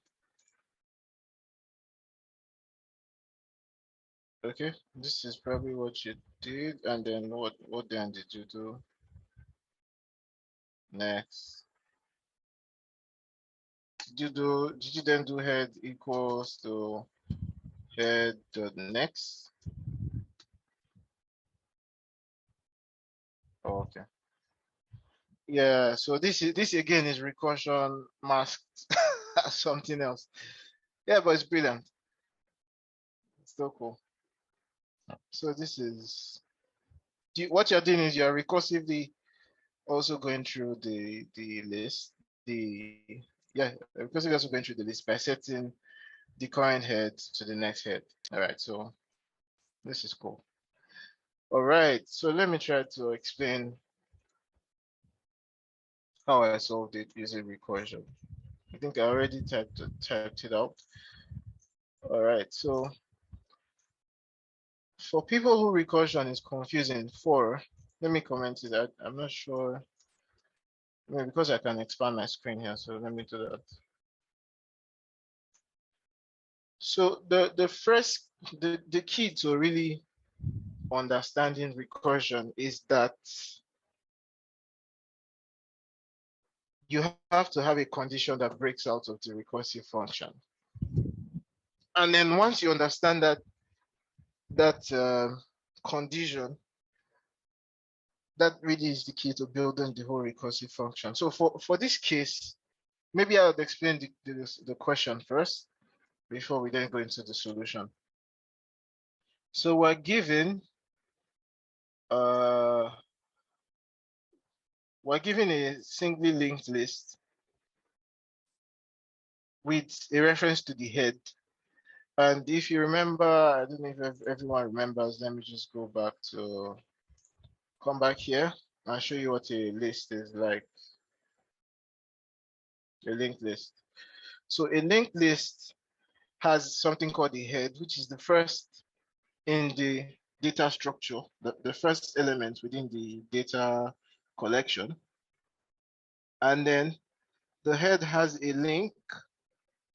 [SPEAKER 2] Okay, this is probably what you did, and then what then did you do next? Did you then do head equals to head dot next? Oh, okay. Yeah, so this again is recursion masked as something else. Yeah, but it's brilliant. It's still cool. So this is what you're doing is you're recursively also going through the list. Recursively also going through the list by setting the current head to the next head. All right, so this is cool. All right, so let me try to explain how I solved it using recursion. I think I already typed it out. All right, so for people who recursion is confusing, let me comment it. I'm not sure. Because I can expand my screen here, so let me do that. So the key to really understanding recursion is that you have to have a condition that breaks out of the recursive function. And then once you understand that condition, that really is the key to building the whole recursive function. So for this case, maybe I'll explain the question first before we then go into the solution. So we're given a singly linked list with a reference to the head. And if you remember, I don't know if everyone remembers, let me just come back here and show you what a list is like, a linked list. So a linked list has something called the head, which is the first in the data structure, the first element within the data collection. And then the head has a link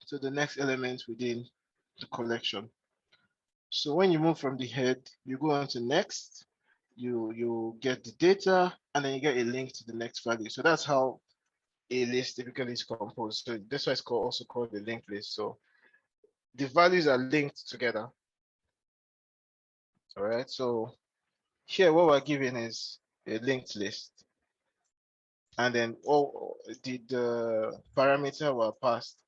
[SPEAKER 2] to the next element within the collection. So when you move from the head, you go on to next, you get the data, and then you get a link to the next value. So that's how a list typically is composed. So that's why it's also called the linked list. So the values are linked together. All right. So here, what we're given is a linked list, and then the parameter were passed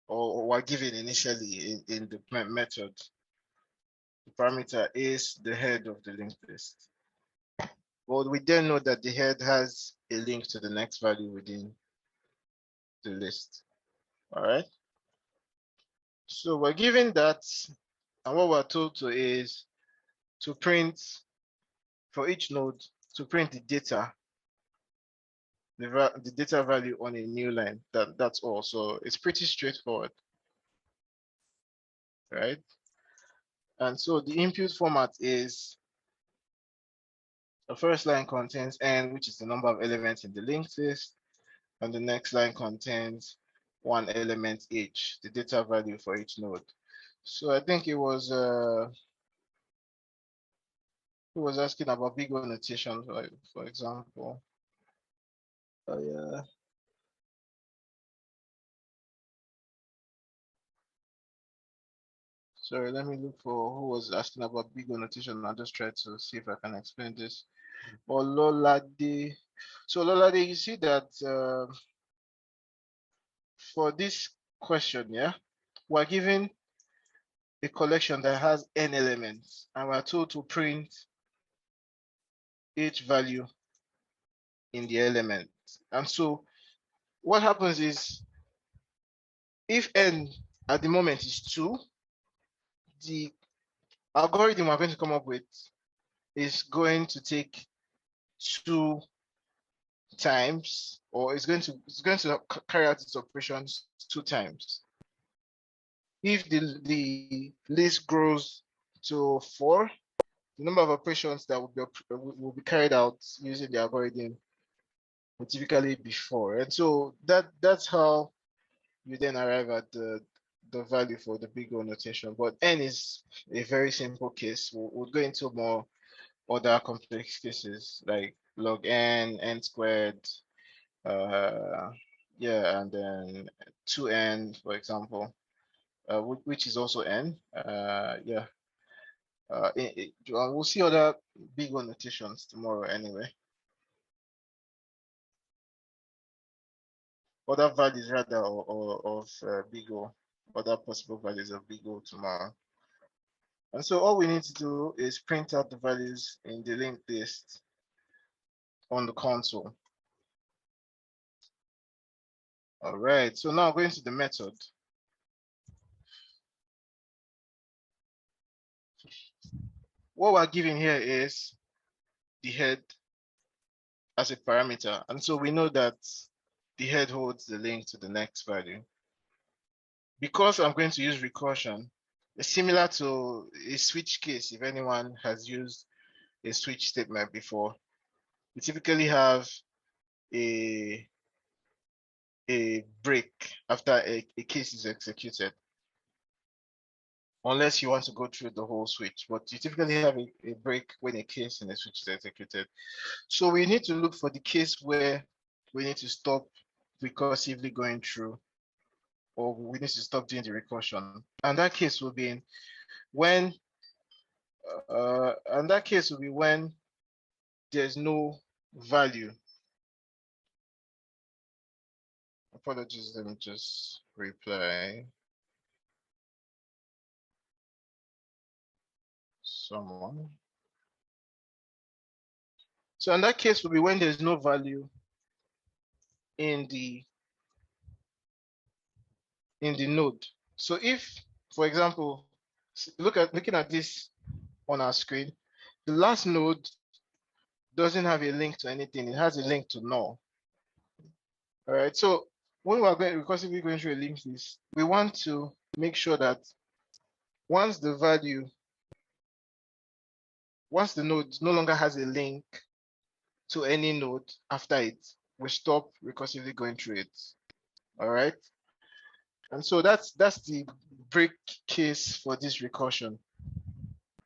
[SPEAKER 2] or were given initially in the method. The parameter is the head of the linked list. Well, we then know that the head has a link to the next value within the list. All right. So we're given that, and what we're told to is to print for each node to print the data, the data value on a new line. That's all. So it's pretty straightforward, right? And so the input format is the first line contains n, which is the number of elements in the linked list, and the next line contains one element each, the data value for each node. So I think it was who was asking about big O notation, for example. Oh yeah. Sorry, let me look for who was asking about big O notation. I'll just try to see if I can explain this. Or Lolade. So Lolade, you see that for this question, yeah, we're given a collection that has n elements, and we're told to print each value in the element. And so what happens is, if n at the moment is 2, the algorithm we're going to come up with is going to take 2 times, or it's going to carry out its operations 2 times. If the list grows to 4, the number of operations that will be carried out using the algorithm will typically be 4. And so that's how you then arrive at the value for the big O notation. But n is a very simple case. We'll go into more other complex cases like log n squared, yeah, and then 2n, for example, which is also n. Yeah. We'll see other big O notations tomorrow anyway. Other values rather of big O, other possible values of big O tomorrow. And so all we need to do is print out the values in the linked list on the console. All right, so now going to the method. What we're giving here is the head as a parameter. And so we know that the head holds the link to the next value. Because I'm going to use recursion, it's similar to a switch case. If anyone has used a switch statement before, we typically have a break after a case is executed, unless you want to go through the whole switch, but you typically have a break when a case in a switch is executed. So we need to look for the case where we need to stop recursively going through, or we need to stop doing the recursion. And that case will be when there's no value. Apologies, let me just reply. Someone. So in that case will be when there's no value in the node. So if, for example, looking at this on our screen, the last node doesn't have a link to anything. It has a link to null. All right. So when we're recursively going through a linked list, we want to make sure that once the node no longer has a link to any node after it, we stop recursively going through it. All right. And so that's the break case for this recursion.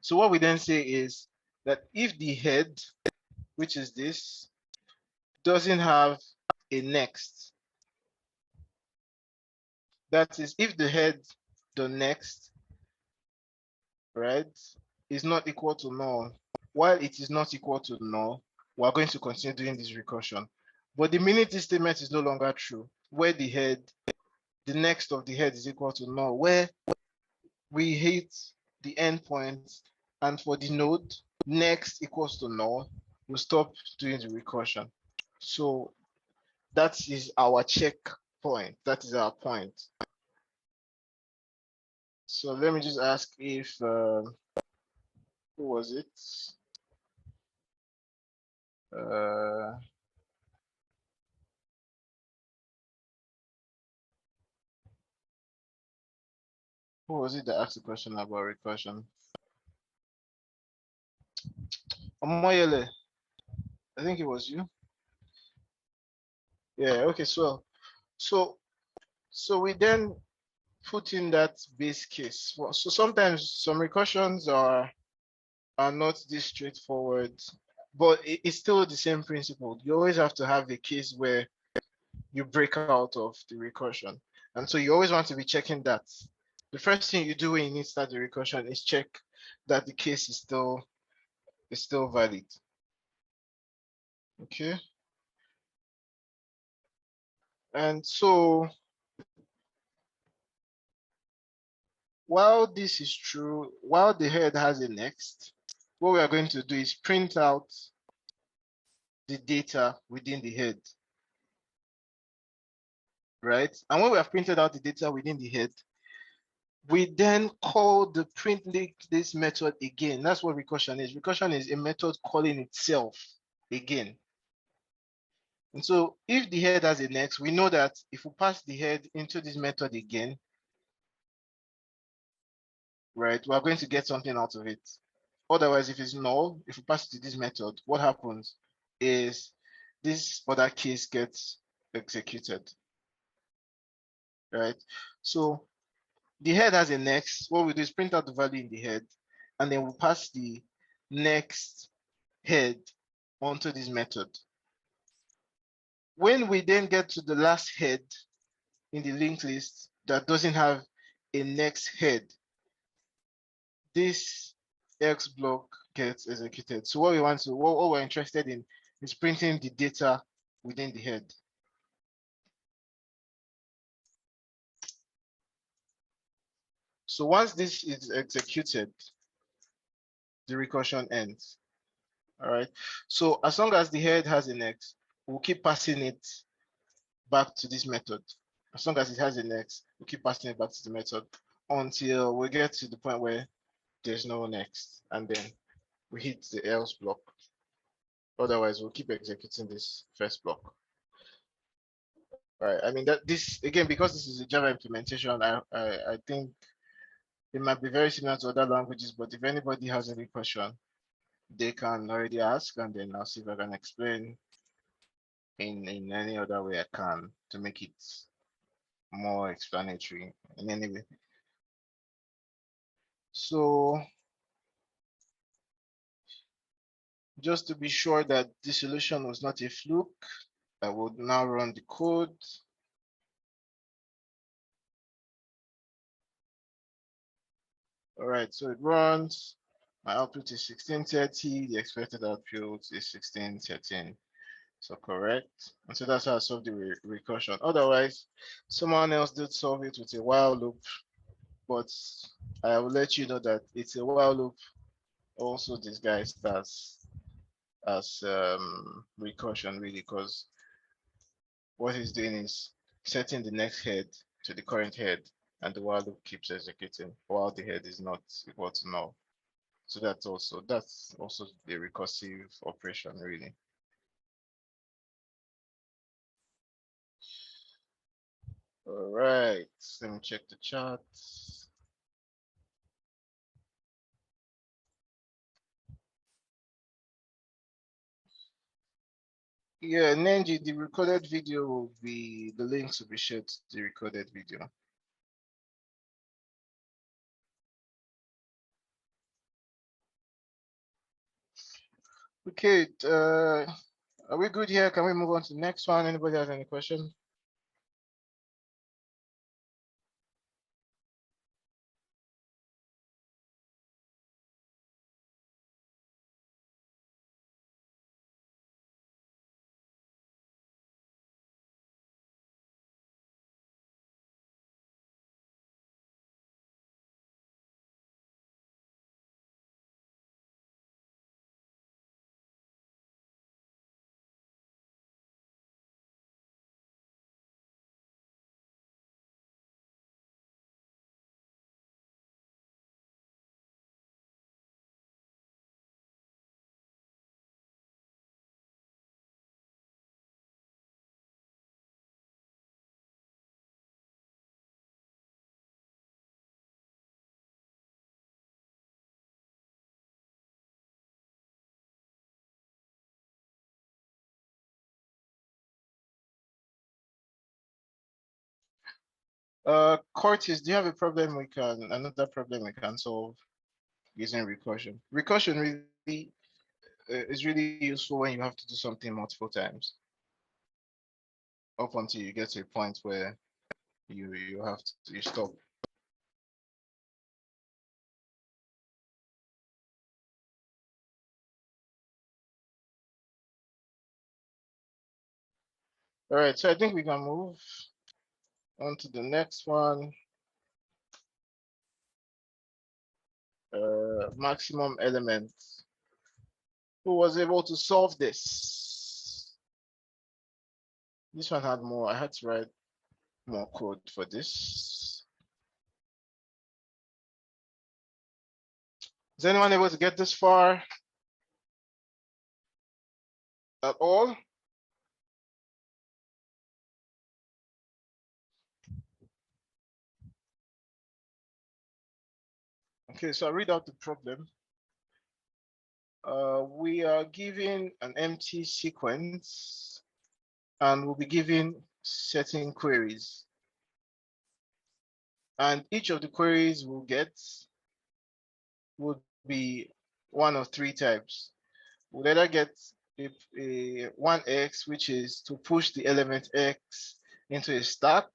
[SPEAKER 2] So what we then say is that if the head, which is this, doesn't have a next, that is, if the head, the next, right, is not equal to null, while it is not equal to null, we're going to continue doing this recursion. But the minute this statement is no longer true, where the head, the next of the head is equal to null, where we hit the endpoint, and for the node, next equals to null, we'll stop doing the recursion. So that is our check point. That is our point. So let me just ask if, who was it? Who was it that asked the question about recursion? Omoyele, I think it was you. Yeah, okay, so we then put in that base case. Well, so sometimes some recursions are not this straightforward, but it's still the same principle. You always have to have a case where you break out of the recursion. And so you always want to be checking that. The first thing you do when you need to start the recursion is check that the case is still valid. Okay. And so while this is true, while the head has a next, what we are going to do is print out the data within the head, right? And when we have printed out the data within the head, we then call the print linked list method again. That's what recursion is. Recursion is a method calling itself again. And so if the head has a next, we know that if we pass the head into this method again, right, we are going to get something out of it. Otherwise, if it's null, if we pass it to this method, what happens is this other case gets executed, right? So the head has a next. What we do is print out the value in the head, and then we'll pass the next head onto this method. When we then get to the last head in the linked list that doesn't have a next head, this X block gets executed. So what we want to, what we're interested in is printing the data within the head. So once this is executed, the recursion ends. All right. So as long as the head has an X, we'll keep passing it back to this method. As long as it has an X, we'll keep passing it back to the method until we get to the point where there's no next, and then we hit the else block. Otherwise, we'll keep executing this first block. All right. I mean that this again, because this is a Java implementation, I think it might be very similar to other languages, but if anybody has any question, they can already ask, and then I'll see if I can explain in any other way I can to make it more explanatory in any way. So just to be sure that the solution was not a fluke, I would now run the code. All right, so it runs. My output is 1630. The expected output is 1613. So correct. And so that's how I solved the recursion. Otherwise, someone else did solve it with a while loop, but I will let you know that it's a while loop also disguised as recursion, really, because what he's doing is setting the next head to the current head, and the while loop keeps executing while the head is not equal to null. So that's also the recursive operation, really. All right, let me check the chat. Yeah, Nenji, the recorded video will be, the links will be shared to the recorded video. Okay, are we good here? Can we move on to the next one? Anybody has any questions? Curtis, do you have a problem another problem we can solve using recursion? Recursion really is really useful when you have to do something multiple times, up until you get to a point where you have to stop. All right, so I think we can move on to the next one. Maximum element. Who was able to solve this? This one had more. I had to write more code for this. Is anyone able to get this far at all? Okay, so I read out the problem. We are given an empty sequence and we'll be given certain queries. And each of the queries we'll get would be one of three types. We'll either get a 1x, which is to push the element x into a stack,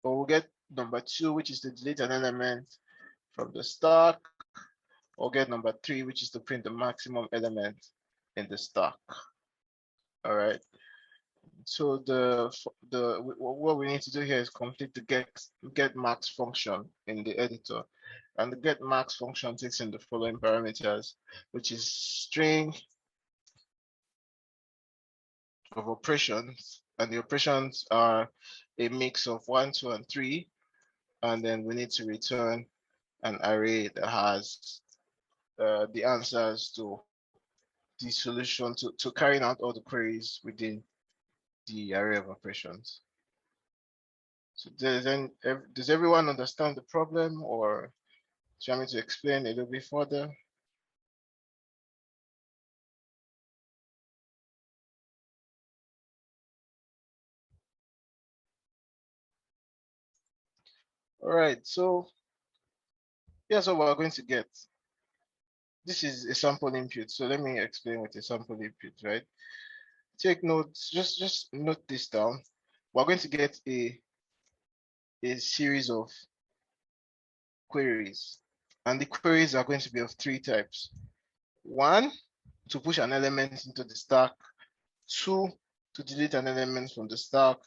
[SPEAKER 2] or we'll get number 2, which is to delete an element from the stack, or get number 3, which is to print the maximum element in the stack. All right. So what we need to do here is complete the get max function in the editor, and the get max function takes in the following parameters, which is string of operations, and the operations are a mix of 1, 2, and 3, and then we need to return an array that has the answers to the solution to carrying out all the queries within the array of operations. So does everyone understand the problem, or do you want me to explain a little bit further? All right, so here's what we're going to get. This is a sample input. So let me explain what a sample input, right? Take notes, just note this down. We're going to get a series of queries, and the queries are going to be of three types. 1, to push an element into the stack. 2, to delete an element from the stack.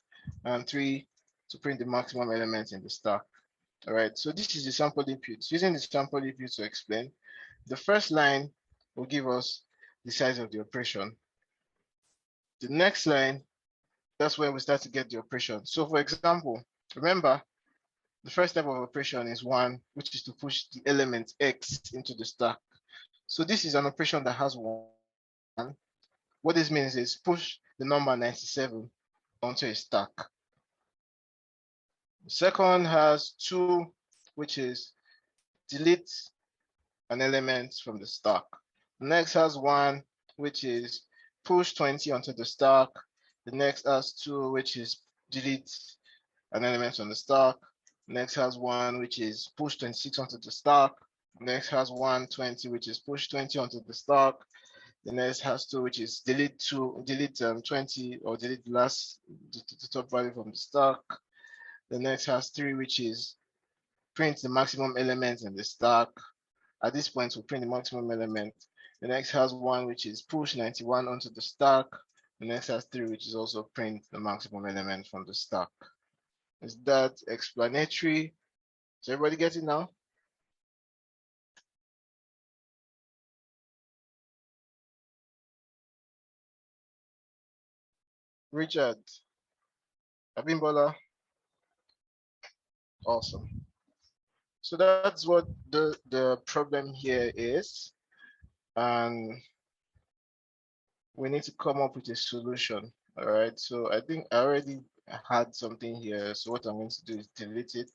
[SPEAKER 2] And 3, to print the maximum element in the stack. All right, so this is the sample input. Using the sample input to explain, the first line will give us the size of the operation. The next line, that's where we start to get the operation. So for example, remember, the first type of operation is 1, which is to push the element x into the stack. So this is an operation that has 1. What this means is push the number 97 onto a stack. The second has 2, which is delete an element from the stack. The next has 1, which is push 20 onto the stack. The next has 2, which is delete an element on the stack. Next has 1, which is push 26 onto the stack. Next has 1, 20, which is push 20 onto the stack. The next has 2, which is delete 20, or delete the top value from the stack. The next has 3, which is print the maximum element in the stack. At this point, we'll print the maximum element. The next has 1, which is push 91 onto the stack. The next has 3, which is also print the maximum element from the stack. Is that explanatory? Does everybody get it now? Richard, Abimbola, awesome. So that's what the problem here is. And we need to come up with a solution. All right, so I think I already had something here. So what I'm going to do is delete it.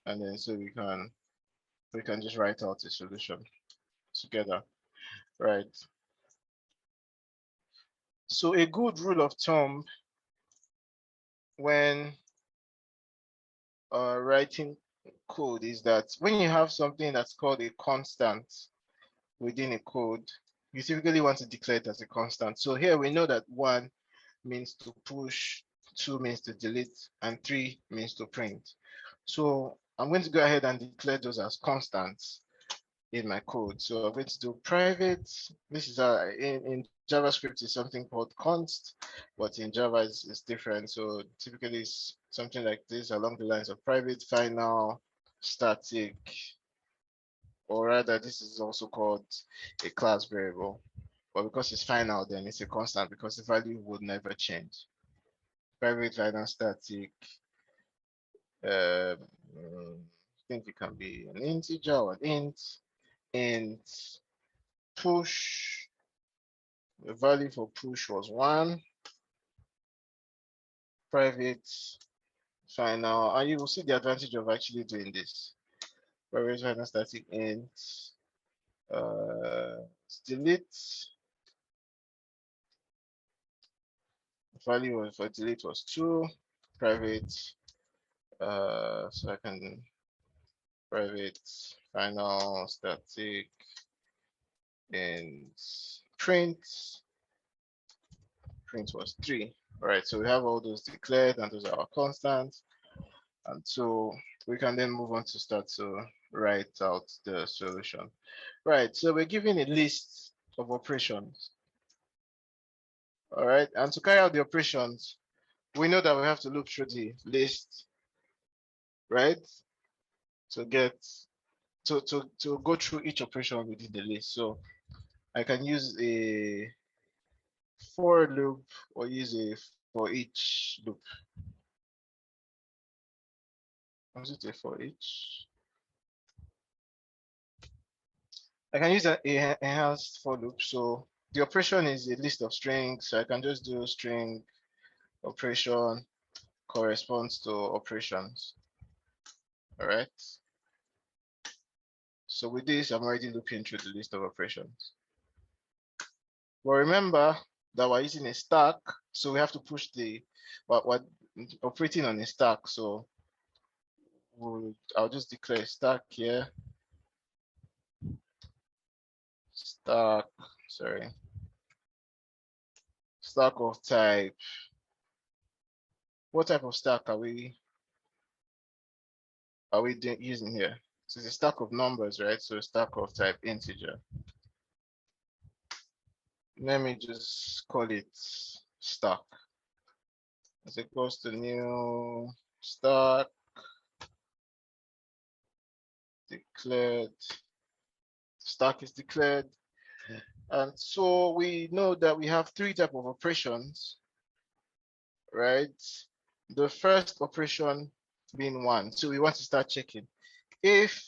[SPEAKER 2] And then so we can just write out a solution together, right? So a good rule of thumb when writing code is that when you have something that's called a constant within a code, you typically want to declare it as a constant. So here we know that 1 means to push, 2 means to delete, and 3 means to print. So I'm going to go ahead and declare those as constants in my code. So I'm going to do private. This is in JavaScript is something called const, but in Java is different. So typically it's something like this along the lines of private, final, static, or rather this is also called a class variable. But because it's final, then it's a constant because the value would never change. private final static. I think it can be an integer or an int push. The value for push was 1. Private final, and you will see the advantage of actually doing this. Private final static int delete. Value for delete was 2. Private, so I can private final static and print was 3. All right, so we have all those declared, and those are our constants, and so we can then move on to start to write out the solution. Right, so we're given a list of operations. All right, and to carry out the operations, we know that we have to look through the list, right? To get to go through each operation within the list. So I can use a for loop or use a for each loop. Was it a for each? I can use an enhanced for loop. So the operation is a list of strings. So I can just do string operation corresponds to operations. All right. So with this, I'm already looking through the list of operations. But remember that we're using a stack, so we have to push the what operating on a stack. So I'll just declare a stack here. Stack, sorry. Stack of type. What type of stack are we using here? So it's a stack of numbers, right? So a stack of type integer. Let me just call it stack. As equals to new stack declared. Stack is declared. And so we know that we have 3 types of operations, right? The first operation being 1. So we want to start checking if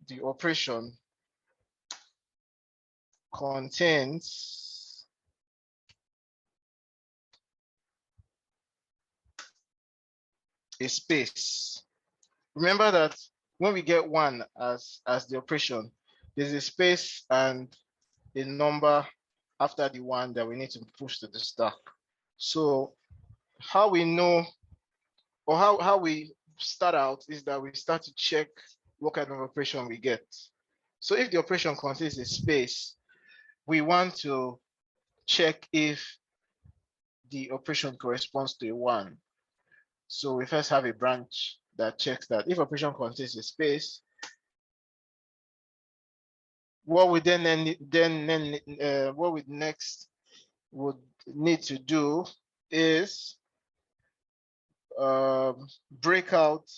[SPEAKER 2] the operation contains a space. Remember that when we get 1 as the operation, there's a space and a number after the 1 that we need to push to the stack. So how we know, or how we start out, is that we start to check what kind of operation we get. So if the operation contains a space, we want to check if the operation corresponds to a 1. So we first have a branch that checks that. If operation contains a space, what we what we next would need to do is break out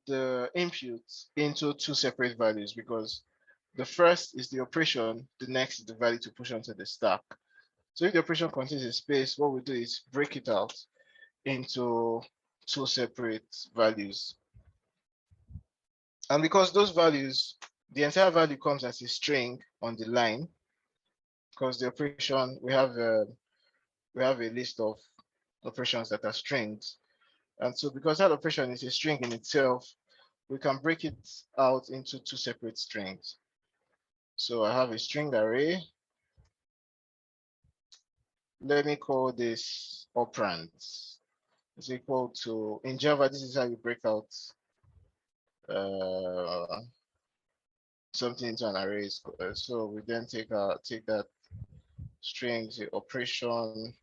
[SPEAKER 2] the inputs into 2 separate values, because the first is the operation, the next is the value to push onto the stack. So if the operation contains a space, what we do is break it out into 2 separate values. And because those values, the entire value comes as a string on the line, because the operation, we have a list of operations that are strings. And so because that operation is a string in itself, we can break it out into 2 separate strings. So I have a string array. Let me call this operands. It's equal to, in Java, this is how you break out something into an array. So we then take that string, the operation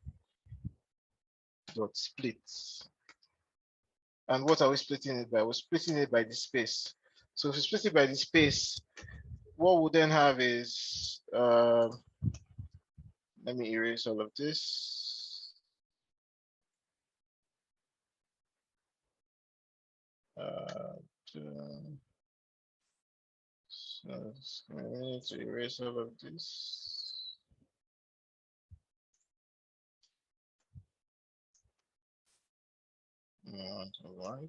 [SPEAKER 2] dot split. And what are we splitting it by? We're splitting it by the space. So if we split it by the space, what we'll then have is, let me erase all of this. So I need to erase all of this. All right.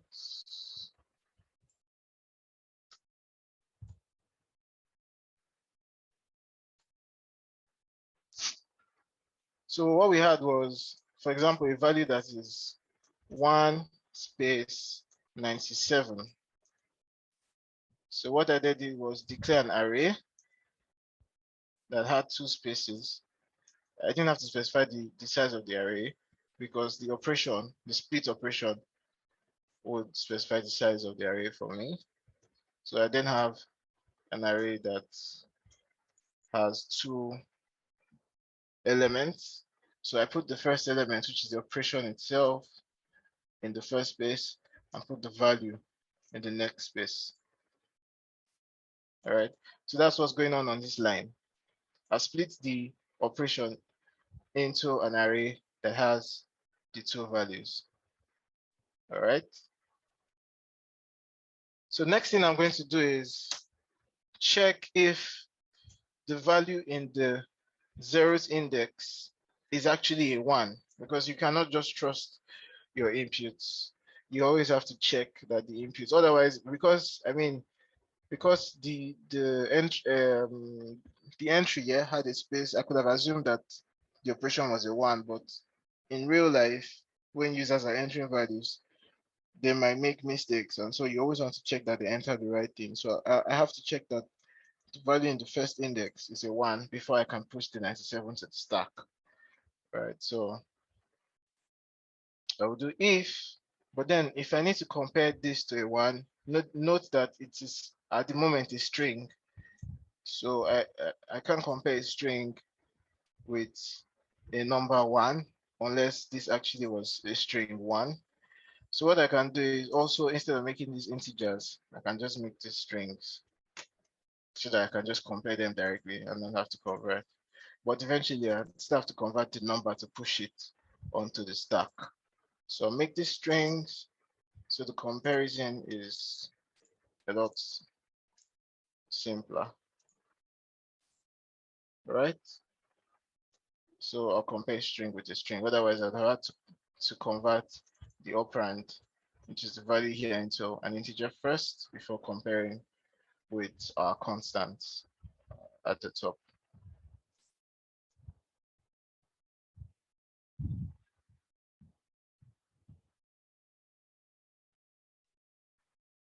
[SPEAKER 2] So what we had was, for example, a value that is 1 space 97. So what I did was declare an array that had 2 spaces. I didn't have to specify the size of the array because the operation, the split operation, would specify the size of the array for me. So I then have an array that has 2 elements. So I put the first element, which is the operation itself, in the first space and put the value in the next space. All right. So that's what's going on this line. I split the operation into an array that has the 2 values. All right. So next thing I'm going to do is check if the value in the zeros index is actually a 1, because you cannot just trust your inputs. You always have to check that the inputs, otherwise, because the entry here had a space, I could have assumed that the operation was a 1, but in real life, when users are entering values, they might make mistakes, and so you always want to check that they enter the right thing. So I have to check that the value in the first index is a 1 before I can push the 97 to the stack. Right, so I will do if, but then if I need to compare this to a 1, note that it is at the moment a string. So I can't compare a string with a number 1 unless this actually was a string 1. So what I can do is also, instead of making these integers, I can just make these strings so that I can just compare them directly and not have to convert. But eventually I still have to convert the number to push it onto the stack. So I'll make these strings so the comparison is a lot simpler, right? So I'll compare string with a string. Otherwise, I'd have to convert the operand, which is the value here, into an integer first before comparing with our constants at the top.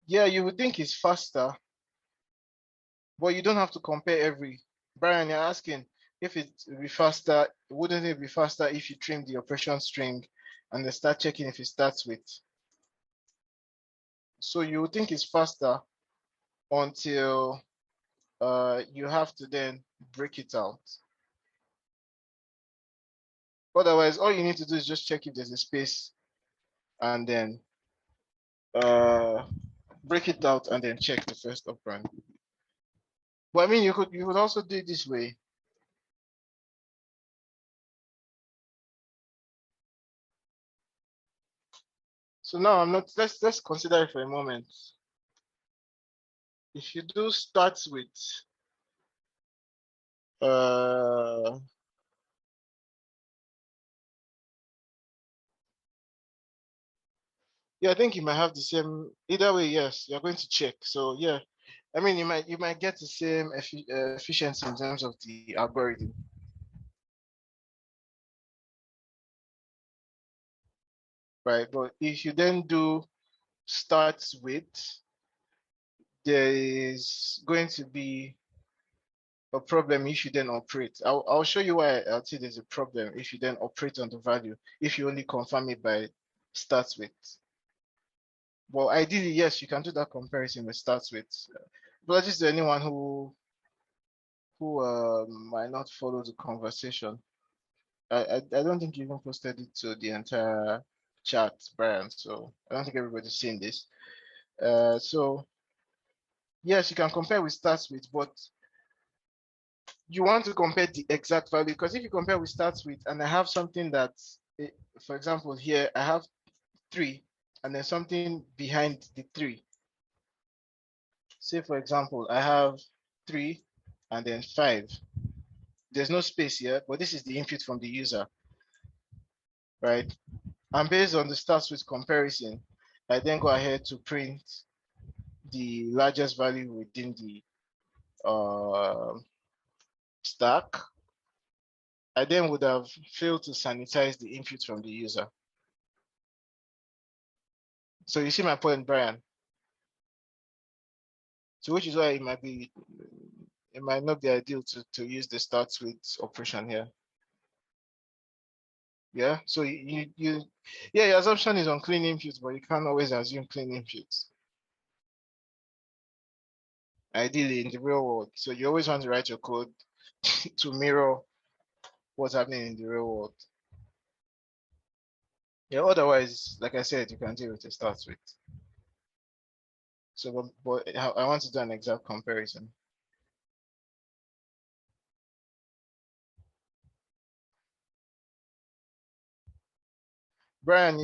[SPEAKER 2] Yeah, you would think it's faster, but you don't have to compare every. Brian, you're asking if it would be faster. Wouldn't it be faster if you trim the operation string and then start checking if it starts with? So you would think it's faster until you have to then break it out. Otherwise, all you need to do is just check if there's a space and then break it out and then check the first operand. But I mean, you could also do it this way. So now I'm not. Let's consider it for a moment. If you do start with yeah, I think you might have the same. Either way, yes, you're going to check. So yeah, I mean, you might get the same efficiency in terms of the algorithm. Right, but if you then do start with, there is going to be a problem if you then operate. I'll show you why I'll say there's a problem if you then operate on the value, if you only confirm it by start with. Well, ideally, yes, you can do that comparison with start with. But just anyone who might not follow the conversation. I don't think you even posted it to the entire chat, Brian. So I don't think everybody's seen this. So yes, you can compare with starts with, but you want to compare the exact value, because if you compare with starts with and I have something that, for example, here I have 3 and then something behind the 3. Say, for example, I have 3 and then 5. There's no space here, but this is the input from the user, right? And based on the start with comparison, I then go ahead to print the largest value within the stack. I then would have failed to sanitize the input from the user. So you see my point, Brian. So which is why it might not be ideal to use the start with operation here. Yeah, so yeah, your assumption is on clean inputs, but you can't always assume clean inputs. Ideally in the real world. So you always want to write your code to mirror what's happening in the real world. Yeah, otherwise, like I said, you can deal with a start with. So, but I want to do an exact comparison. Brian,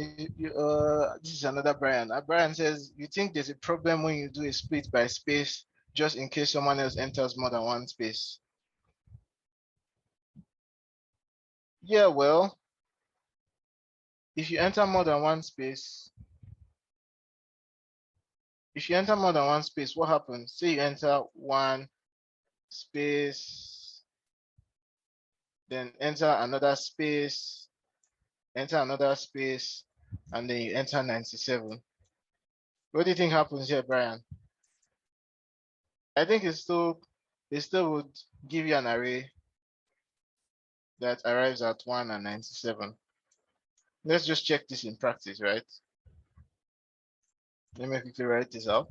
[SPEAKER 2] this is another Brian. Brian says, you think there's a problem when you do a split by space, just in case someone else enters more than one space? Yeah, well, if you enter more than one space, what happens? Say you enter one space, then enter another space, and then you enter 97. What do you think happens here, Brian? I think it still would give you an array that arrives at 1 and 97. Let's just check this in practice, right? Let me quickly write this out.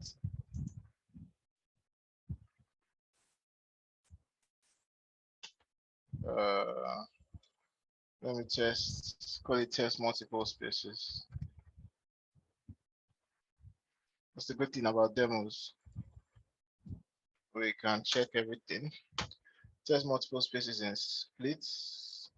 [SPEAKER 2] Let me call it test multiple spaces. That's the good thing about demos. We can check everything. Test multiple spaces in splits.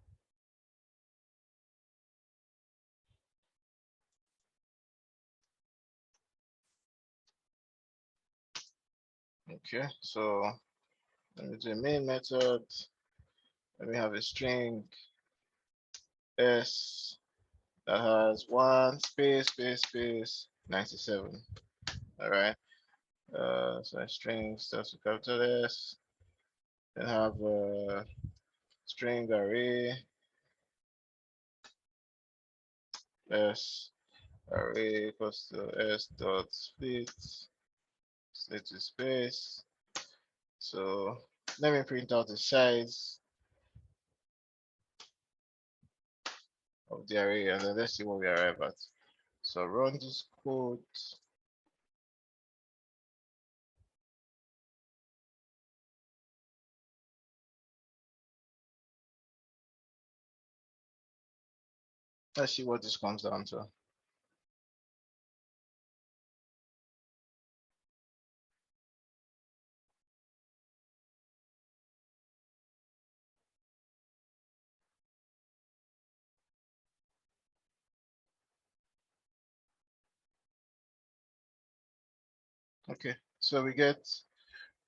[SPEAKER 2] Okay, so let me do a main method. Let me have a string s that has 1 space 97. All right. So a string starts with capital S. Then have a string array s array equals to s dot split to space. So let me print out the size of the array and then let's see what we arrive at. So run this code. Let's see what this comes down to. Okay, so we get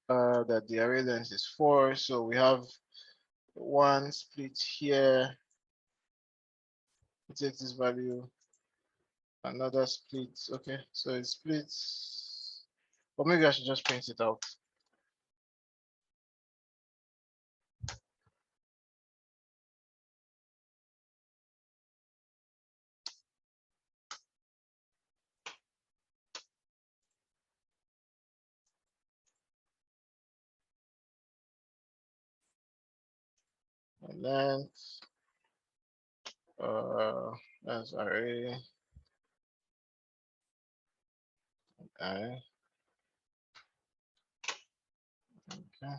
[SPEAKER 2] that the array length is 4. So we have 1 split here. We take this value, another split. Okay, so it splits, or maybe I should just print it out. And then that's array. Okay. Okay.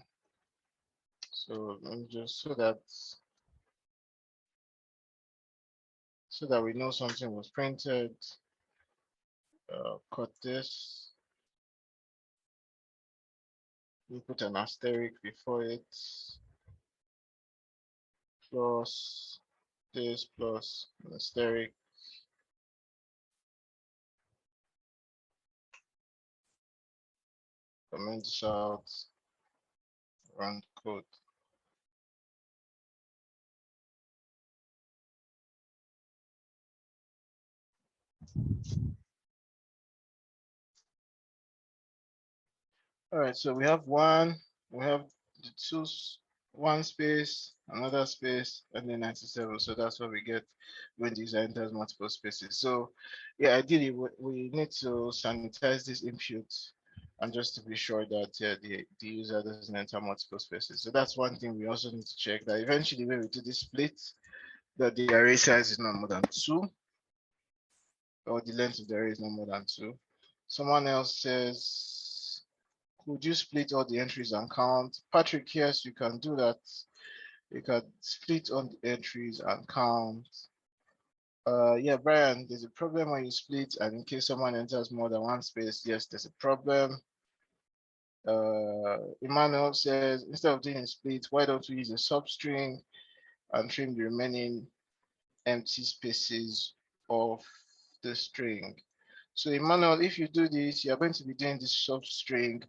[SPEAKER 2] So let me just so that we know something was printed. Cut this. We put an asterisk before it. Plus this plus an asterisk. Comment this out. Run code. All right, so we have one, we have the two, one space, another space, and then 97. So that's what we get when the user enters multiple spaces. So yeah, ideally we need to sanitize this input and just to be sure that the user doesn't enter multiple spaces. So that's one thing we also need to check, that eventually when we do this split, that the array size is not more than 2, or the length of the array is not more than 2. Someone else says, could you split all the entries and count? Patrick, yes, you can do that. You can split on the entries and count. Yeah, Brian, there's a problem when you split, and in case someone enters more than one space, yes, there's a problem. Emmanuel says, instead of doing a split, why don't we use a substring and trim the remaining empty spaces of the string? So Emmanuel, if you do this, you're going to be doing this substring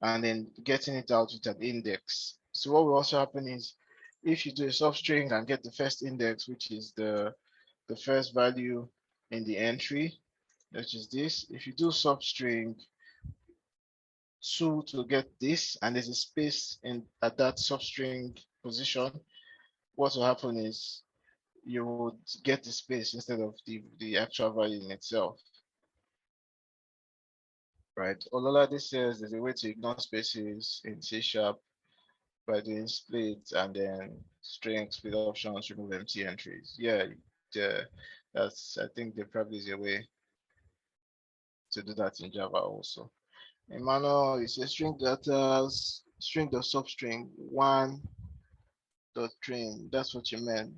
[SPEAKER 2] and then getting it out with an index. So what will also happen is, if you do a substring and get the first index, which is the first value in the entry, which is this, if you do substring 2 to get this, and there's a space in at that substring position, what will happen is you would get the space instead of the actual value in itself. Right. Ololade says there's a way to ignore spaces in C# by doing split and then string split options, remove empty entries. Yeah, I think there probably is a way to do that in Java also. Emmanuel, it says string data, string the substring one dot trim. That's what you meant.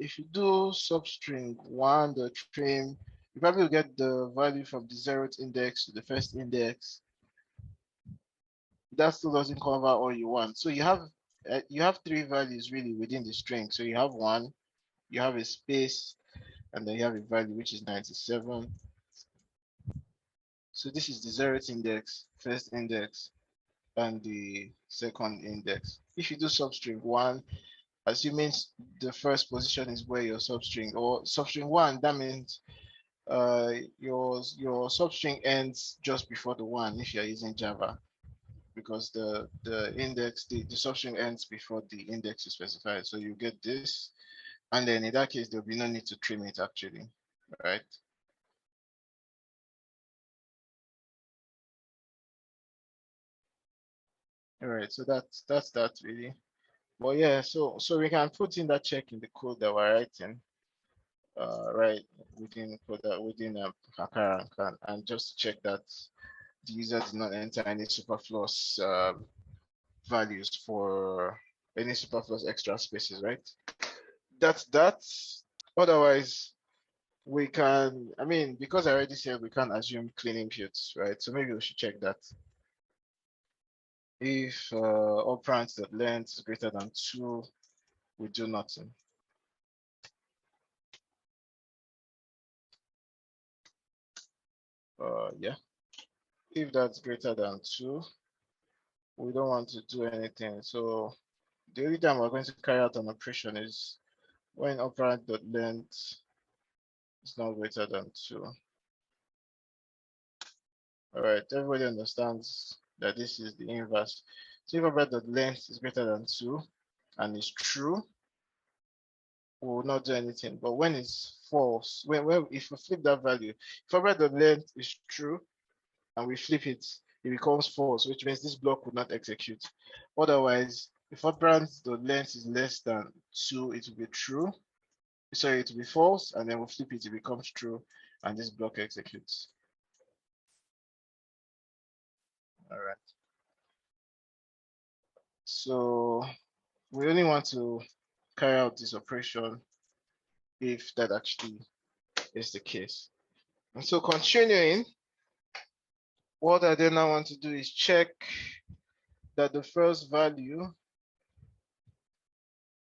[SPEAKER 2] If you do substring one dot trim, you probably will get the value from the 0th index to the first index. That still doesn't cover all you want. So you have 3 values really within the string. So you have one, you have a space, and then you have a value which is 97. So this is the 0th index, first index, and the second index. If you do substring one, assuming the first position is where your substring, or substring one, that means your substring ends just before the one if you're using Java, because the index, the substring ends before the index is specified. So you get this, and then in that case there'll be no need to trim it actually, right? All right, so that's that really. Well, yeah, so we can put in that check in the code that we're writing, right, within Kakara, and just check that the user did not enter any superfluous values for any superfluous extra spaces, right? That's that. Otherwise, we can, I mean, because I already said we can't assume clean imputes, right? So maybe we should check that. If operand.length is greater than 2, we do nothing. Yeah. If that's greater than 2, we don't want to do anything. So the only time we're going to carry out an operation is when operand.length is not greater than 2. All right, everybody understands that this is the inverse. So if operand.length is greater than 2 and is true, we will not do anything. But when it's false, when if we flip that value, if operand.length is true and we flip it, it becomes false, which means this block would not execute. Otherwise, if operand.length is less than 2, it will be true. Sorry, it will be false, and then we flip it, it becomes true, and this block executes. All right. So we only want to carry out this operation if that actually is the case. And so continuing, what I then now want to do is check that the first value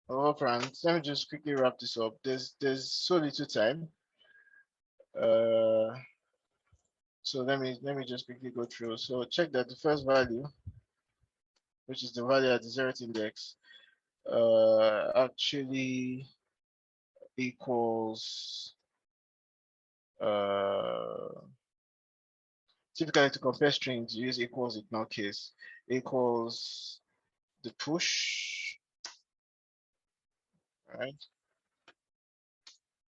[SPEAKER 2] of operand. Let me just quickly wrap this up. There's so little time. So let me just quickly go through. So check that the first value, which is the value at the 0th index, actually equals typically to compare strings, you use equals in no case. Equals the push, right?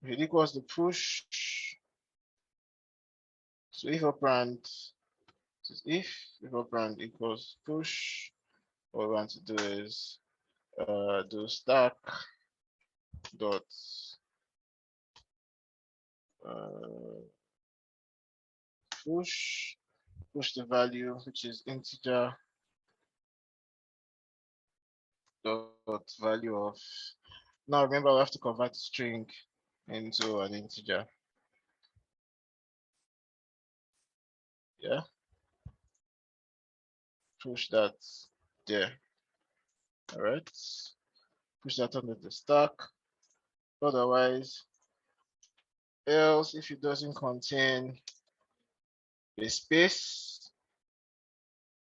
[SPEAKER 2] If it equals the push, so if operand equals push, what we want to do is do stack dot push the value, which is integer dot value of. Now remember, we have to convert string into an integer. Yeah, push that there. All right, push that under the stack. Otherwise, else if it doesn't contain a space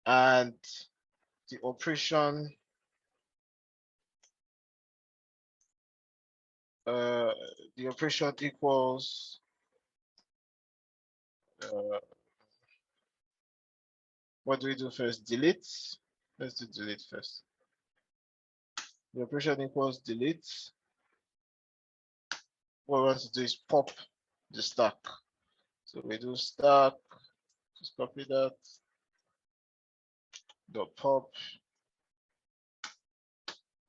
[SPEAKER 2] and the operation equals what do we do first? Delete. Let's do delete first. The operation equals delete. What we want to do is pop the stack. So we do stack, just copy that, dot pop,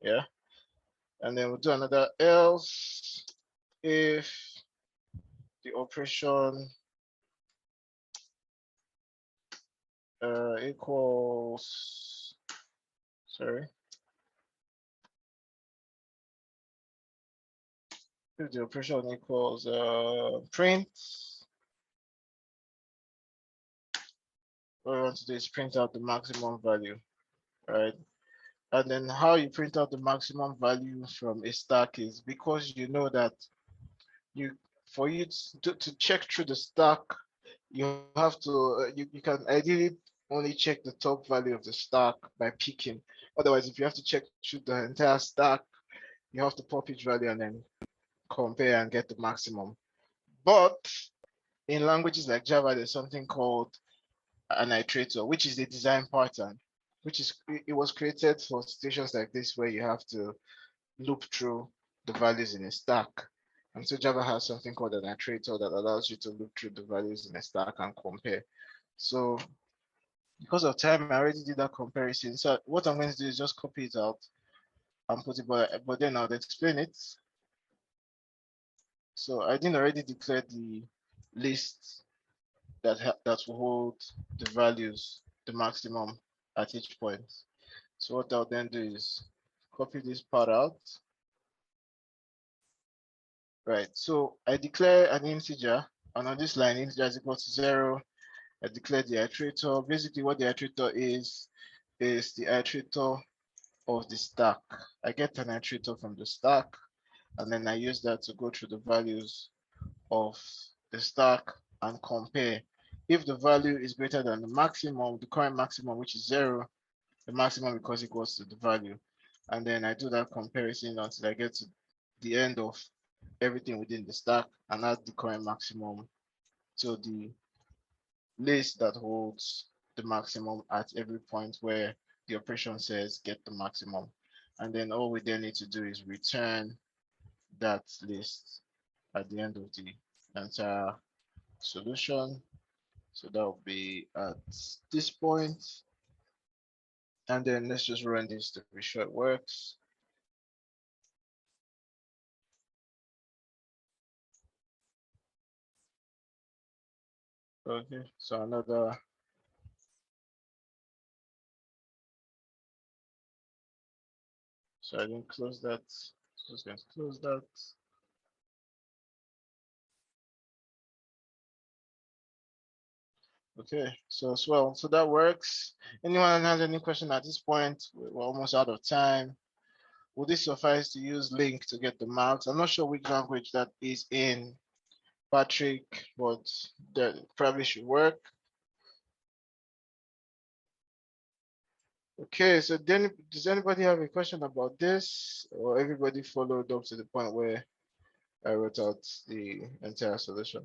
[SPEAKER 2] yeah. And then we'll do another else if the operation equals, sorry, if the operation equals print, what we want to do is print out the maximum value, right? And then how you print out the maximum value from a stack is because you know that for you to check through the stack, you have to you can ideally only check the top value of the stack by picking. Otherwise, if you have to check through the entire stack, you have to pop each value and then compare and get the maximum. But in languages like Java, there's something called an iterator, which is the design pattern, it was created for situations like this where you have to loop through the values in a stack. And so Java has something called an iterator that allows you to loop through the values in a stack and compare. So because of time, I already did that comparison. So what I'm going to do is just copy it out and put it, but then I'll explain it. So I didn't already declare the list that will hold the values, the maximum at each point. So what I'll then do is copy this part out. Right, so I declare an integer, and on this line, integer is equal to 0. I declare the iterator. Basically, what the iterator is the iterator of the stack. I get an iterator from the stack, and then I use that to go through the values of the stack and compare. If the value is greater than the maximum, the current maximum, which is 0, the maximum becomes equals to the value. And then I do that comparison until I get to the end of everything within the stack and add the current maximum to the list that holds the maximum at every point where the operation says get the maximum. And then all we then need to do is return that list at the end of the entire solution. So that will be at this point. And then let's just run this to be sure it works. Okay, so another. So I didn't close that. Just going to close that. Okay, so as well, so that works. Anyone has any question at this point? We're almost out of time. Would this suffice to use link to get the marks? I'm not sure which language that is in, Patrick, but that probably should work. Okay, so then does anybody have a question about this, or everybody followed up to the point where I wrote out the entire solution.